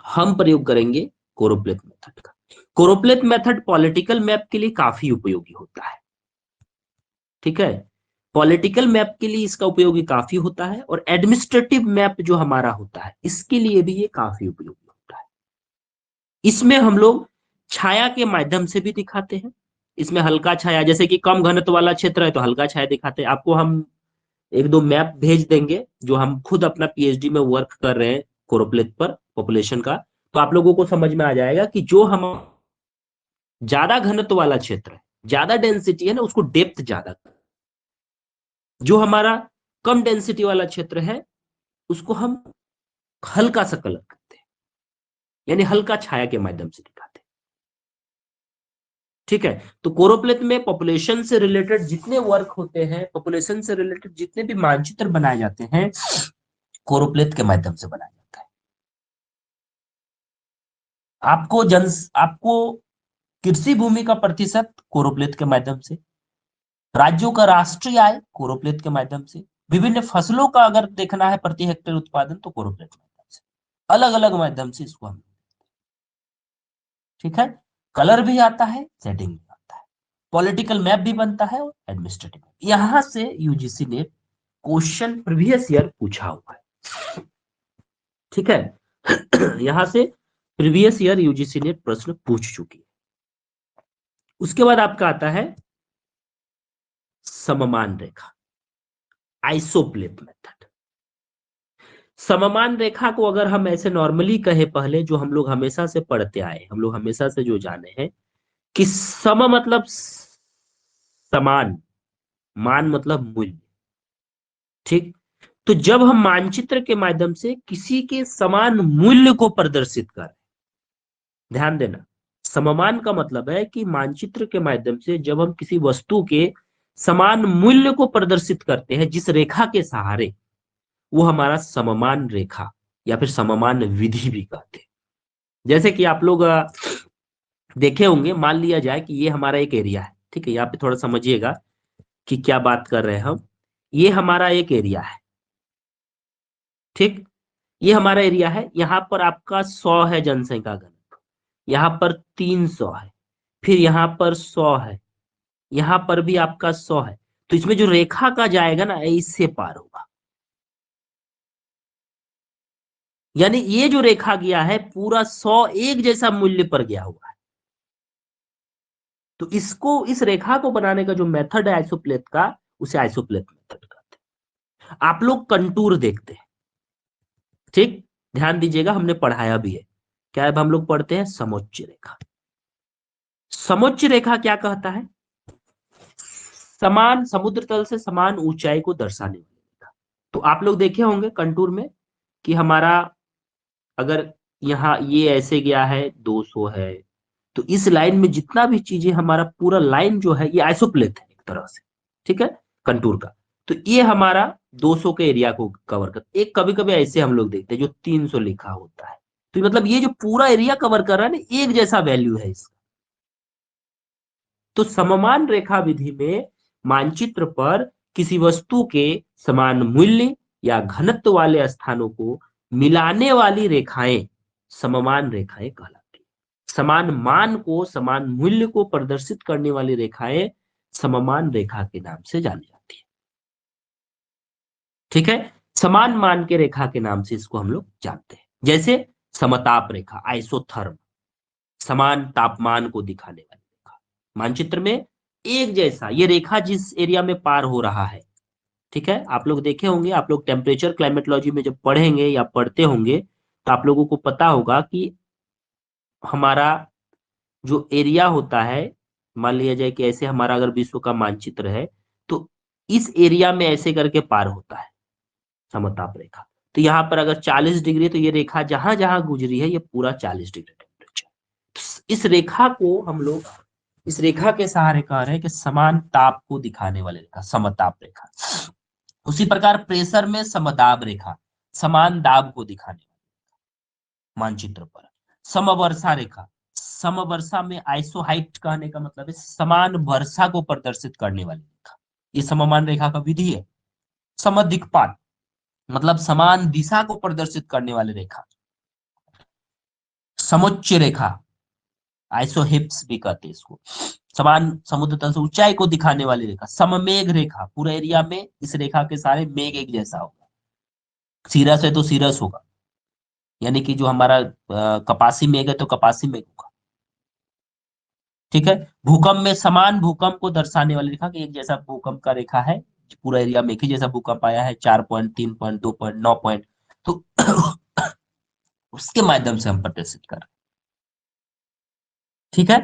हम प्रयोग करेंगे कोरोप्लेथ मेथड का। कोरोप्लेथ मेथड पॉलिटिकल मैप के लिए काफी उपयोगी होता है। ठीक है, पॉलिटिकल मैप के लिए इसका उपयोगी काफी होता है, और एडमिनिस्ट्रेटिव मैप जो हमारा होता है, इसके लिए भी ये काफी उपयोगी होता है। इसमें हम लोग छाया के माध्यम से भी दिखाते हैं। इसमें हल्का छाया, जैसे कि कम घनत्व वाला क्षेत्र है तो हल्का छाया दिखाते हैं। आपको हम एक दो मैप भेज देंगे, जो हम खुद अपना पीएचडी में वर्क कर रहे हैं कोरोप्लेथ पर पॉपुलेशन का, तो आप लोगों को समझ में आ जाएगा कि जो हम ज्यादा घनत्व वाला क्षेत्र है, ज्यादा डेंसिटी है ना, उसको डेप्थ ज्यादा, जो हमारा कम डेंसिटी वाला क्षेत्र है उसको हम हल्का सा कलर करते हैं, यानी हल्का छाया के माध्यम से दिखाते हैं। ठीक है, तो कोरोप्लेथ में पॉपुलेशन से रिलेटेड जितने वर्क होते हैं, पॉपुलेशन से रिलेटेड जितने भी मानचित्र बनाए जाते हैं, कोरोप्लेथ के माध्यम से बनाया जाता है। आपको कृषि भूमि का प्रतिशत कोरोप्लेथ के माध्यम से, राज्यों का राष्ट्रीय आय कोरोप्लेथ के माध्यम से, विभिन्न फसलों का अगर देखना है प्रति हेक्टेयर उत्पादन, तो कोरोप्लेथ के माध्यम से, अलग अलग माध्यम से इसको हम। ठीक है, कलर भी आता है, सेटिंग भी आता है, पॉलिटिकल मैप भी बनता है, और एडमिनिस्ट्रेटिव। यहां से यूजीसी ने क्वेश्चन प्रीवियस ईयर पूछा हुआ है। ठीक है, यहां से प्रीवियस ईयर यूजीसी ने प्रश्न पूछ चुकी है। उसके बाद आपका आता है सममान रेखा, आइसोप्लेथ मेथड। सममान रेखा को अगर हम ऐसे नॉर्मली कहे, पहले जो हम लोग हमेशा से पढ़ते आए, हम लोग हमेशा से जो जाने हैं कि सम मतलब समान, मान मतलब मूल्य, ठीक। तो जब हम मानचित्र के माध्यम से किसी के समान मूल्य को प्रदर्शित कर, ध्यान देना, सममान का मतलब है कि मानचित्र के माध्यम से जब हम किसी वस्तु के समान मूल्य को प्रदर्शित करते हैं जिस रेखा के सहारे, वो हमारा सममान रेखा या फिर सममान विधि भी कहते हैं। जैसे कि आप लोग देखे होंगे, मान लिया जाए कि ये हमारा एक एरिया है, ठीक है, यहाँ पे थोड़ा समझिएगा कि क्या बात कर रहे हैं हम। ये हमारा एक एरिया है, ठीक, ये हमारा एरिया है। यहाँ पर आपका 100 है जनसंख्या घनत्व, यहाँ पर 300 है, फिर यहाँ पर 100 है, यहाँ पर भी आपका 100 है। तो इसमें जो रेखा का जाएगा ना, इससे पार होगा। यानी ये जो रेखा गया है पूरा 100 एक जैसा मूल्य पर गया हुआ है। तो इसको, इस रेखा को बनाने का जो मेथड है आइसोप्लेट का, उसे आइसोप्लेट मेथड कहते हैं। आप लोग कंटूर देखते हैं, ठीक, ध्यान दीजिएगा, हमने पढ़ाया भी है। क्या अब हम लोग पढ़ते हैं समोच्च रेखा। समोच्च रेखा क्या कहता है? समान समुद्र तल से समान ऊंचाई को दर्शाने वाली रेखा। तो आप लोग देखे होंगे कंटूर में कि हमारा, अगर यहाँ ये ऐसे गया है 200 है, तो इस लाइन में जितना भी चीजें, हमारा पूरा लाइन जो है ये आइसोप्लेट है एक तरह से, ठीक है, कंटूर का। तो ये हमारा 200 के एरिया को कवर करता है। एक कभी कभी ऐसे हम लोग देखते हैं जो 300 लिखा होता है, तो मतलब ये जो पूरा एरिया कवर कर रहा है ना, एक जैसा वैल्यू है इसका। तो सममान रेखा विधि में मानचित्र पर किसी वस्तु के समान मूल्य या घनत्व वाले स्थानों को मिलाने वाली रेखाएं सममान रेखाएं कहलाती हैं। समान मान को, समान मूल्य को प्रदर्शित करने वाली रेखाएं सममान रेखा के नाम से जानी जाती है, ठीक है। समान मान के रेखा के नाम से इसको हम लोग जानते हैं। जैसे समताप रेखा, आइसोथर्म, समान तापमान को दिखाने वाली रेखा। मानचित्र में एक जैसा ये रेखा जिस एरिया में पार हो रहा है, ठीक है, आप लोग देखे होंगे, आप लोग टेम्परेचर क्लाइमेटोलॉजी में जब पढ़ेंगे या पढ़ते होंगे तो आप लोगों को पता होगा कि हमारा जो एरिया होता है, मान लिया जाए कि ऐसे हमारा अगर विश्व का मानचित्र है, तो इस एरिया में ऐसे करके पार होता है समताप रेखा। तो यहाँ पर अगर 40 डिग्री, तो ये रेखा जहां जहां गुजरी है ये पूरा 40 डिग्री टेम्परेचर। इस रेखा को हम लोग, इस रेखा के सहारे कह रहे हैं कि समान ताप को दिखाने वाली रेखा समताप रेखा। उसी प्रकार प्रेशर में समदाब रेखा, समान दाब को दिखाने वाली मानचित्र पर। समवर्षा रेखा, समवर्षा में आइसोहाइट कहने का मतलब है समान वर्षा को प्रदर्शित करने वाली रेखा, ये सममान रेखा का विधि है। समदिक्पात मतलब समान दिशा को प्रदर्शित करने वाली रेखा। समोच्च रेखा, आइसोहिप्स भी कहते हैं इसको, समान समुद्र तल से ऊंचाई को दिखाने वाली रेखा। सममेघ रेखा, पूरे एरिया में इस रेखा के सारे मेघ एक जैसा होगा, सीरस है तो सीरस होगा, यानी कि जो हमारा कपासी मेघ है तो कपासी मेघ होगा, ठीक है। भूकंप में समान भूकंप को दर्शाने वाली रेखा, कि एक जैसा भूकंप का रेखा है, पूरा एरिया में एक ही जैसा भूकंप आया है, 4 पॉइंट, 3 पॉइंट, 2 पॉइंट, 9 पॉइंट, तो उसके माध्यम से हम प्रदर्शित कर रहे हैं, ठीक है।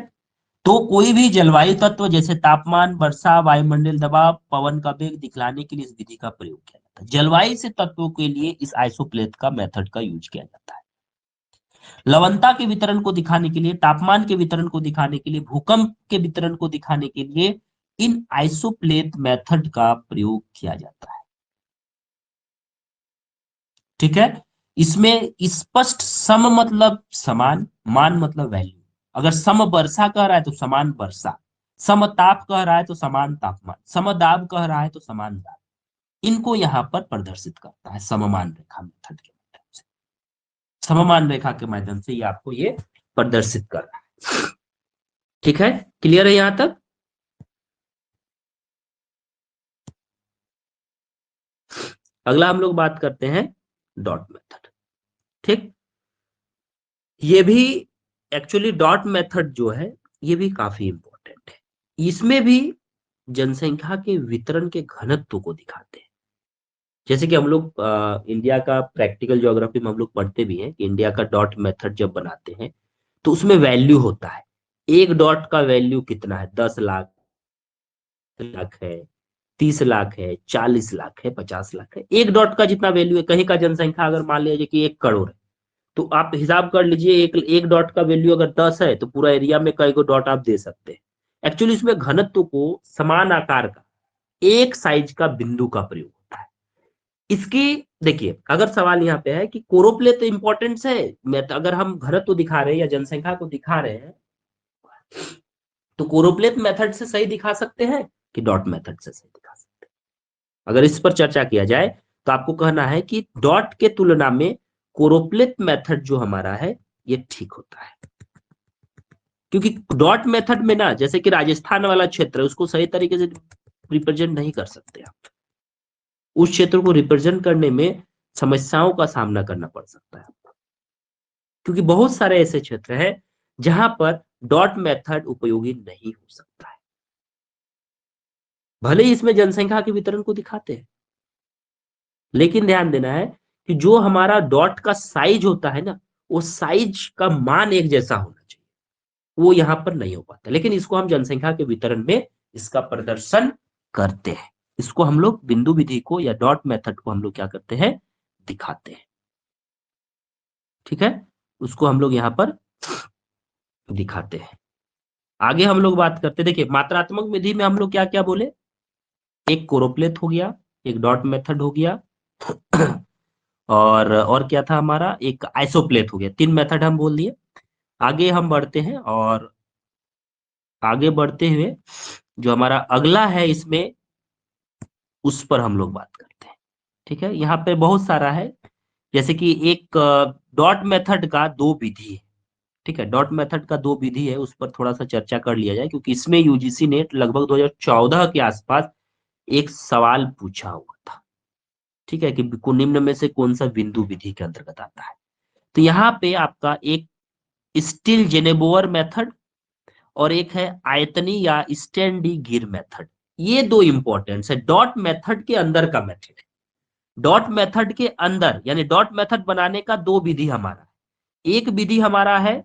तो कोई भी जलवायु तत्व जैसे तापमान, वर्षा, वायुमंडल दबाव, पवन का वेग दिखलाने के लिए इस विधि का प्रयोग किया जाता है। जलवायु से तत्वों के लिए इस आइसोप्लेट का मेथड का यूज किया जाता है। लवणता के वितरण को दिखाने के लिए, तापमान के वितरण को दिखाने के लिए, भूकंप के वितरण को दिखाने के लिए इन आइसोप्लेट मेथड का प्रयोग किया जाता है, ठीक है। इसमें स्पष्ट सम मतलब समान, मान मतलब वैल्यू। अगर सम वर्षा कह रहा है तो समान वर्षा, सम ताप कह रहा है तो समान तापमान, सम दाब कह रहा है तो समान दाब, इनको यहां पर प्रदर्शित करता है सममान रेखा मेथड के माध्यम से। सममान रेखा के माध्यम से ये आपको ये प्रदर्शित कर रहा है, ठीक है। क्लियर है यहां तक? अगला हम लोग बात करते हैं डॉट मेथड, ठीक। ये भी एक्चुअली डॉट मेथड जो है ये भी काफी इंपॉर्टेंट है। इसमें भी जनसंख्या के वितरण के घनत्व को दिखाते हैं। जैसे कि हम लोग इंडिया का प्रैक्टिकल ज्योग्राफी में हम लोग पढ़ते भी हैं कि इंडिया का डॉट मेथड जब बनाते हैं तो उसमें वैल्यू होता है, एक डॉट का वैल्यू कितना है, 10 लाख, लाख है, 30 लाख है, 40 लाख है, 50 लाख है, एक डॉट का जितना वैल्यू है, कहीं का जनसंख्या अगर मान लीजिए कि 1 करोड़ है, तो आप हिसाब कर लीजिए एक डॉट का वैल्यू अगर 10 है तो पूरा एरिया में कई को डॉट आप दे सकते हैं। एक्चुअली इसमें घनत्व को समान आकार का एक साइज का बिंदु का प्रयोग होता है। इसकी देखिए, अगर सवाल यहाँ पे है कि कोरोप्लेथ इंपॉर्टेंस है, अगर हम घनत्व दिखा रहे हैं या जनसंख्या को दिखा रहे हैं तो कोरोप्लेथ मेथड से सही दिखा सकते हैं कि डॉट मेथड से सही दिखा सकते हैं। अगर इस पर चर्चा किया जाए तो आपको कहना है कि डॉट के तुलना में कोरोप्लेथ मेथड जो हमारा है ये ठीक होता है, क्योंकि डॉट मेथड में ना, जैसे कि राजस्थान वाला क्षेत्र है, उसको सही तरीके से रिप्रेजेंट नहीं कर सकते आप। उस क्षेत्र को रिप्रेजेंट करने में समस्याओं का सामना करना पड़ सकता है, क्योंकि बहुत सारे ऐसे क्षेत्र हैं जहां पर डॉट मेथड उपयोगी नहीं हो सकता है। भले ही इसमें जनसंख्या के वितरण को दिखाते हैं, लेकिन ध्यान देना है कि जो हमारा डॉट का साइज होता है ना, वो साइज का मान एक जैसा होना चाहिए, वो यहां पर नहीं हो पाता। लेकिन इसको हम जनसंख्या के वितरण में इसका प्रदर्शन करते हैं। इसको हम लोग बिंदु विधि को या डॉट मेथड को हम लोग क्या करते हैं, दिखाते हैं। ठीक है, उसको हम लोग यहां पर दिखाते हैं। आगे हम लोग बात करते हैं, देखिए मात्रात्मक विधि में हम लोग क्या क्या बोले, एक कोरोप्लेथ हो गया, एक डॉट मेथड हो गया और क्या था हमारा, एक आइसोप्लेथ हो गया। 3 मेथड हम बोल दिए। आगे हम बढ़ते हैं और आगे बढ़ते हुए जो हमारा अगला है इसमें, उस पर हम लोग बात करते हैं। ठीक है, यहाँ पे बहुत सारा है, जैसे कि एक डॉट मेथड का 2 विधि है। ठीक है, डॉट मेथड का 2 विधि है, उस पर थोड़ा सा चर्चा कर लिया जाए, क्योंकि इसमें यूजीसी ने लगभग 2014 के आसपास एक सवाल पूछा हुआ था। ठीक है, कि निम्न में से कौन सा बिंदु विधि के अंतर्गत आता है। तो यहाँ पे आपका एक स्टील जेनेबोअर मेथड और एक है आयतनी या स्टैंडी गिर मेथड। ये 2 इंपॉर्टेंट है, डॉट मेथड के अंदर का मेथड है। डॉट मेथड के अंदर यानी डॉट मेथड बनाने का 2 विधि हमारा, एक विधि हमारा है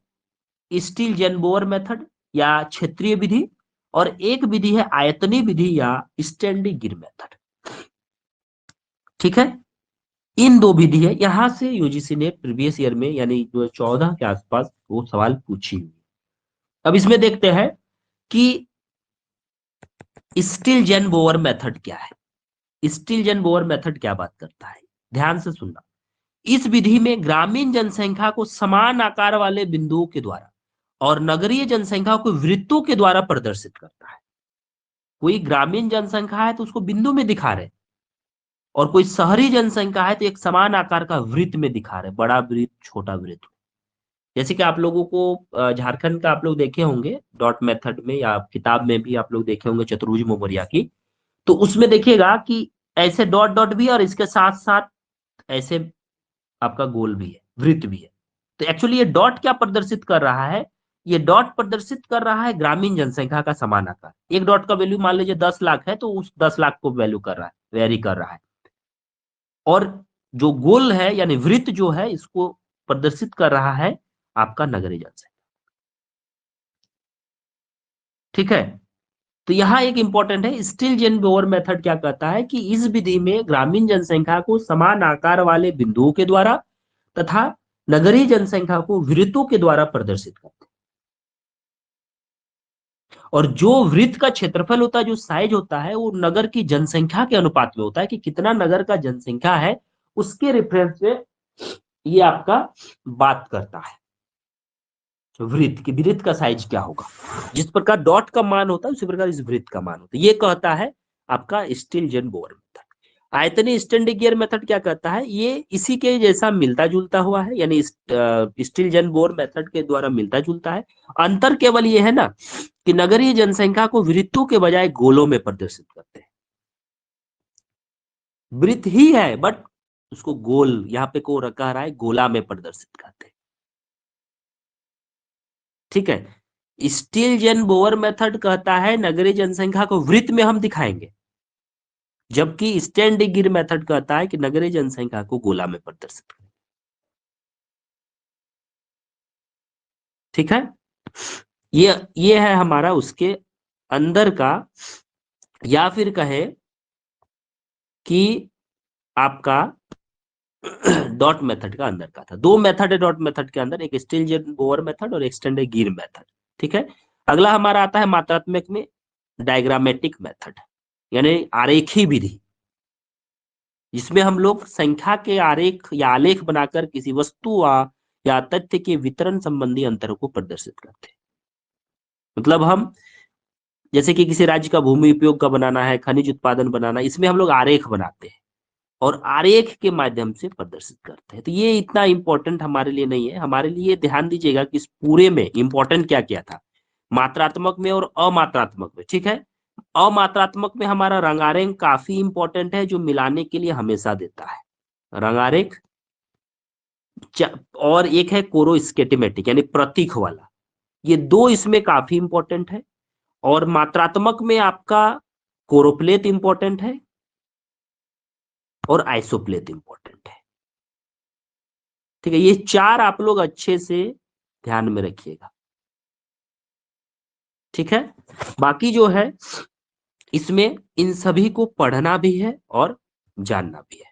स्टील जेनबोअर मेथड या क्षेत्रीय विधि, और एक विधि है आयतनी विधि या स्टैंडी गिर मेथड। ठीक है, इन 2 विधि है, यहां से यूजीसी ने प्रीवियस ईयर में यानी 2014 के आसपास वो सवाल पूछी हुई। अब इसमें देखते हैं कि स्टील जेनबोअर मेथड क्या है। स्टील जेनबोअर मेथड क्या बात करता है, ध्यान से सुनना। इस विधि में ग्रामीण जनसंख्या को समान आकार वाले बिंदुओं के द्वारा और नगरीय जनसंख्या को वृत्तों के द्वारा प्रदर्शित करता है। कोई ग्रामीण जनसंख्या है तो उसको बिंदु में दिखा रहे, और कोई शहरी जनसंख्या है तो एक समान आकार का वृत्त में दिखा रहे, बड़ा वृत्त छोटा वृत्त। जैसे कि आप लोगों को झारखंड का आप लोग देखे होंगे डॉट मेथड में, या किताब में भी आप लोग देखे होंगे चतुर्भुज मौर्य की, तो उसमें देखिएगा कि ऐसे डॉट डॉट भी है और इसके साथ साथ ऐसे आपका गोल भी है, वृत्त भी है। तो एक्चुअली ये डॉट क्या प्रदर्शित कर रहा है, ये डॉट प्रदर्शित कर रहा है ग्रामीण जनसंख्या का समान आकार। एक डॉट का वैल्यू मान लीजिए 10 लाख है, तो उस 10 लाख को वैल्यू कर रहा है, वेरी कर रहा है। और जो गोल है यानी वृत्त जो है, इसको प्रदर्शित कर रहा है आपका नगरीय जनसंख्या। ठीक है, तो यहाँ एक इंपॉर्टेंट है, स्टील जेनबोअर मेथड क्या कहता है कि इस विधि में ग्रामीण जनसंख्या को समान आकार वाले बिंदुओं के द्वारा तथा नगरीय जनसंख्या को वृत्तों के द्वारा प्रदर्शित करते हैं। और जो वृत्त का क्षेत्रफल होता है, जो साइज होता है, वो नगर की जनसंख्या के अनुपात में होता है, कि कितना नगर का जनसंख्या है उसके रेफरेंस में ये आपका बात करता है। वृत्त की, वृत्त का साइज क्या होगा, जिस प्रकार डॉट का मान होता है उसी प्रकार इस वृत्त का मान होता है। ये कहता है आपका स्टील जेनबोअर मेथड। आयतनी स्टैंडी गियर मेथड क्या कहता है, ये इसी के जैसा मिलता जुलता हुआ है, यानी स्टील जेनबोअर मेथड के द्वारा मिलता जुलता है। अंतर केवल ये है ना कि नगरीय जनसंख्या को वृत्तों के बजाय गोलों में प्रदर्शित करते हैं। वृत्त ही है बट उसको गोल, यहाँ पे को रखा रहा है, गोला में प्रदर्शित करते हैं। ठीक है, स्टील जेनबोअर मेथड कहता है नगरीय जनसंख्या को वृत्त में हम दिखाएंगे, जबकि स्टैंडी गिर मेथड कहता है कि नगरीय जनसंख्या को गोला में प्रदर्शित करें। ठीक है, ये है हमारा उसके अंदर का, या फिर कहे कि आपका डॉट मेथड का अंदर का था। दो मेथड है डॉट मेथड के अंदर, एक स्टिल बोर मेथड और एक्सटेंड गिर मेथड। ठीक है, अगला हमारा आता है मात्रात्मक में डायग्रामेटिक मेथड, यानी आरेखी विधि, जिसमें हम लोग संख्या के आरेख या आलेख बनाकर किसी वस्तु या तथ्य के वितरण संबंधी अंतरों को प्रदर्शित करते हैं। मतलब हम जैसे कि किसी राज्य का भूमि उपयोग का बनाना है, खनिज उत्पादन बनाना, इसमें हम लोग आरेख बनाते हैं और आरेख के माध्यम से प्रदर्शित करते हैं। तो ये इतना इंपॉर्टेंट हमारे लिए नहीं है। हमारे लिए ध्यान दीजिएगा कि इस पूरे में इंपॉर्टेंट क्या क्या था, मात्रात्मक में और अमात्रात्मक में। ठीक है, अमात्रात्मक में हमारा रंगारेंग काफी इंपॉर्टेंट है, जो मिलाने के लिए हमेशा देता है रंगारेंग। और एक है कोरो स्केटिमेटिक यानी प्रतीक वाला, ये दो इसमें काफी इंपॉर्टेंट है। और मात्रात्मक में आपका कोरोप्लेट इंपॉर्टेंट है और आइसोप्लेट इंपॉर्टेंट है। ठीक है, ये चार आप लोग अच्छे से ध्यान में रखिएगा। ठीक है, बाकी जो है इसमें इन सभी को पढ़ना भी है और जानना भी है।